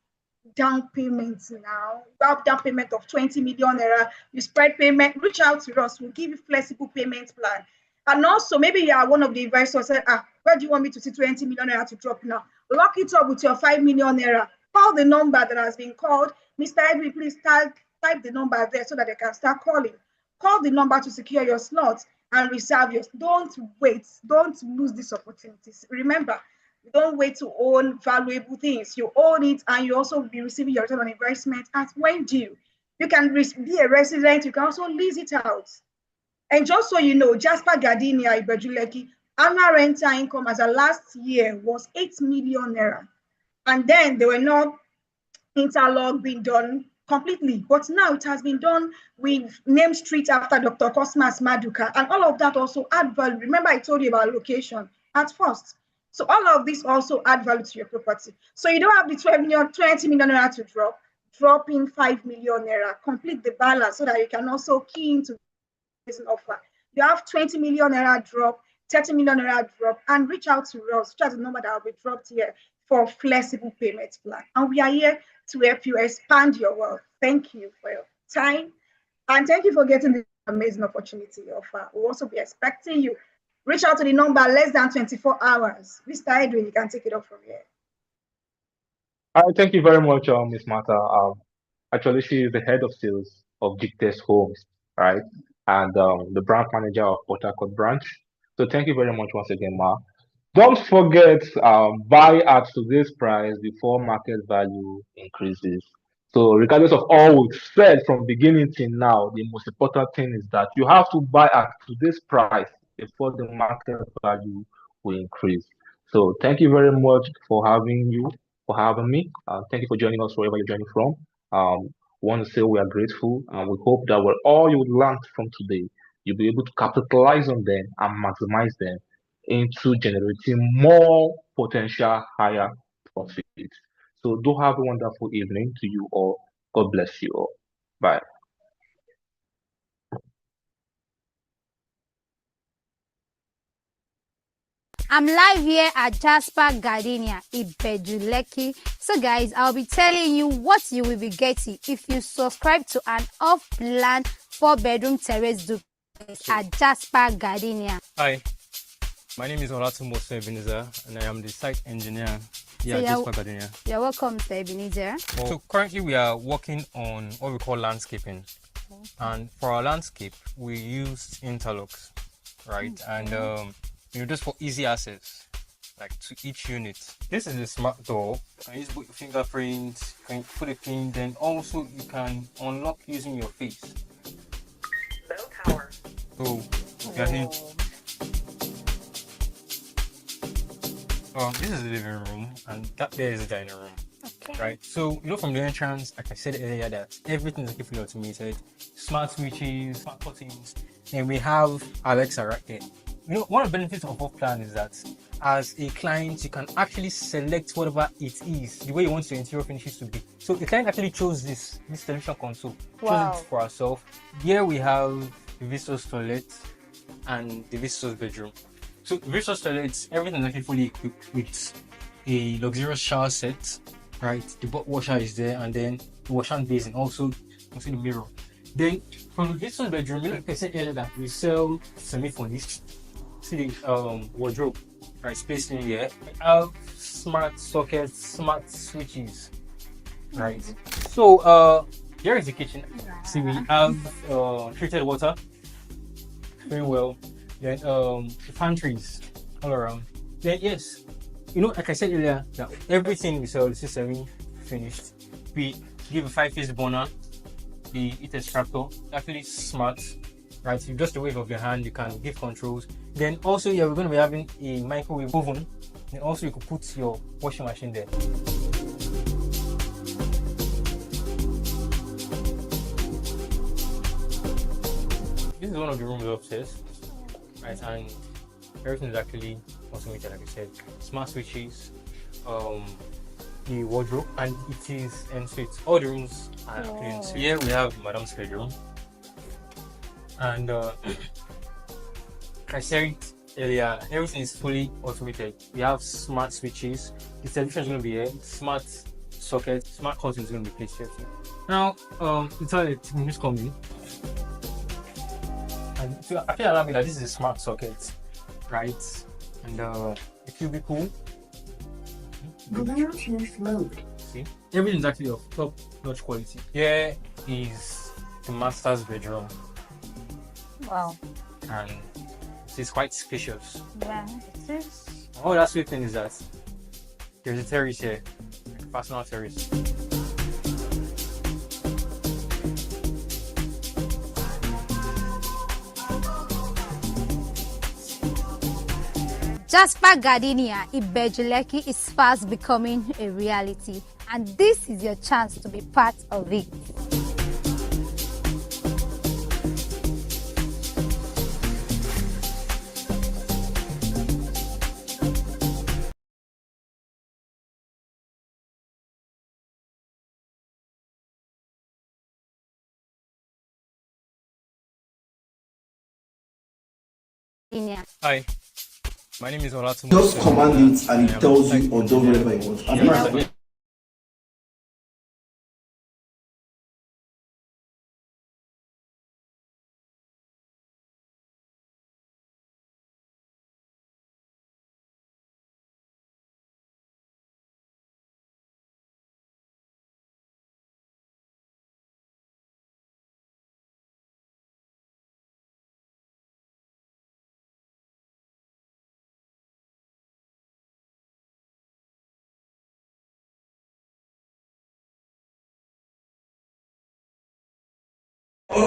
down payments now. You have down payment of 20 million naira. You spread payment, reach out to us. We'll give you flexible payment plan. And also, maybe you are one of the investors say, where do you want me to see 20 million naira to drop now? Lock it up with your 5 million naira. Call the number that has been called. Mr. Edwin, please type the number there so that they can start calling. Call the number to secure your slot and reserve yours. Don't wait. Don't lose these opportunities. Remember, you don't wait to own valuable things. You own it and you also be receiving your return on investment at when due. You can be a resident. You can also lease it out. And just so you know, Jasper Gardenia Ibejuleki, annual rental income as of last year was 8 million naira. And then there were no interlock being done completely. But now it has been done with name street after Dr. Cosmas Maduka. And all of that also add value. Remember, I told you about location at first. So all of this also add value to your property. So you don't have the 20 million naira to drop in 5 million naira, complete the balance so that you can also key into this offer. You have 20 million naira drop, 30 million naira drop, and reach out to us, which is the number that will be dropped here for flexible payment plan. And we are here to help you expand your wealth. Thank you for your time. And thank you for getting this amazing opportunity offer. We'll also be expecting you. Reach out to the number less than 24 hours. Mr. Edwin, you can take it off from here. All right, thank you very much, Miss Martha. Actually, she is the head of sales of Gtext Homes, right? And the branch manager of Port Harcourt branch. So thank you very much once again, Ma. Don't forget, buy at today's price before market value increases. So regardless of all we've said from beginning till now, the most important thing is that you have to buy at today's price before the market value will increase. So thank you very much for having me. Thank you for joining us wherever you're joining from. Want to say we are grateful and we hope that what all you learned from today, you'll be able to capitalize on them and maximize them into generating more potential higher profit. So do have a wonderful evening to you all. God bless you all. Bye. I'm live here at Jasper Gardenia, Ibejuleki. So guys, I'll be telling you what you will be getting if you subscribe to an off-plan 4-bedroom terrace duplex at Jasper Gardenia. Hi, my name is Olatunmose Ebenezer and I am the site engineer here at Jasper Gardenia. You're welcome, Mr. Ebenezer. So currently we are working on what we call landscaping. And for our landscape, we use interlocks, right? And just for easy access, like to each unit. This is a smart door. You can use both your fingerprints, you can put a pin, then also you can unlock using your face. Low power. So, this is the living room, and that there is the dining room. Okay. Right. So, from the entrance, like I said earlier, that everything is fully automated, smart switches, smart curtains, and we have Alexa right there. One of the benefits of off-plan is that as a client, you can actually select whatever it is, the way you want your interior finishes to be. So the client actually chose this television console, chose it for ourselves. Here we have the visitor's toilet and the visitor's bedroom. So the visitor's toilet, everything is actually fully equipped with a luxurious shower set, right? The butt washer is there, and then the wash hand basin, also you can see the mirror. Then from the visitor's bedroom, like I said earlier, that we sell semi-furnished. See the wardrobe, right? Space in here. We have smart sockets, smart switches, right? So here is the kitchen. See, we have treated water, very well. Then the pantries all around. Then yes, like I said earlier, that everything we sell is semi-finished. We give a 5-phase burner, the heat extractor, actually smart. Right, so just the wave of your hand, you can give controls. Then also, we're going to be having a microwave oven. And also, you could put your washing machine there. This is one of the rooms upstairs, right? And everything is actually automated, like I said. Smart switches, the wardrobe, and it is en suite. All the rooms are actually en suite. Here we have Madam's bedroom, and I said it earlier, everything is fully automated. We have smart switches. The television is going to be here. Smart socket, smart curtain is going to be placed here too. Now, the toilet, you just come in. And so I feel alarming that this is a smart socket, right? And it will be cool. Bluetooth mode. See, everything's actually of top-notch quality. Here is the master's bedroom. Wow. And it is quite spacious. Yeah, it is. Oh, that's sweet thing is that there's a terrace here, like a personal terrace. Jasper Gardenia Ibejuleki is fast becoming a reality, and this is your chance to be part of it. Hi, my name is Olatumo. Just command it and it tells you or does whatever it wants.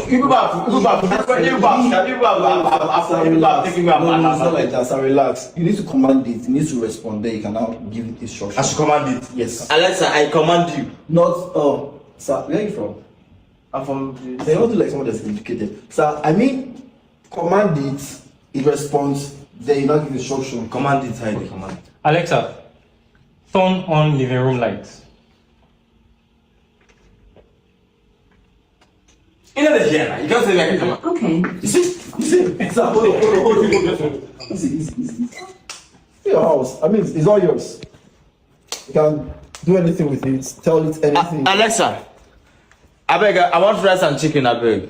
You go back. It's not like that, so relax. You need to command it, you need to respond there, you can now give it instructions. I should command it. Yes. Alexa, I command you. Not, sir, where are you from? I'm from. They don't do like someone that's educated. Sir, I mean, command it, it responds, then you now give instruction. Command it, I command. Alexa, turn on living room lights. You know the here, you can't say like come on. Okay. You see, sir, hold on. Easy. Your house, I mean, it's all yours. You can do anything with it, tell it anything. Alexa, I beg, I want rice and chicken, I beg.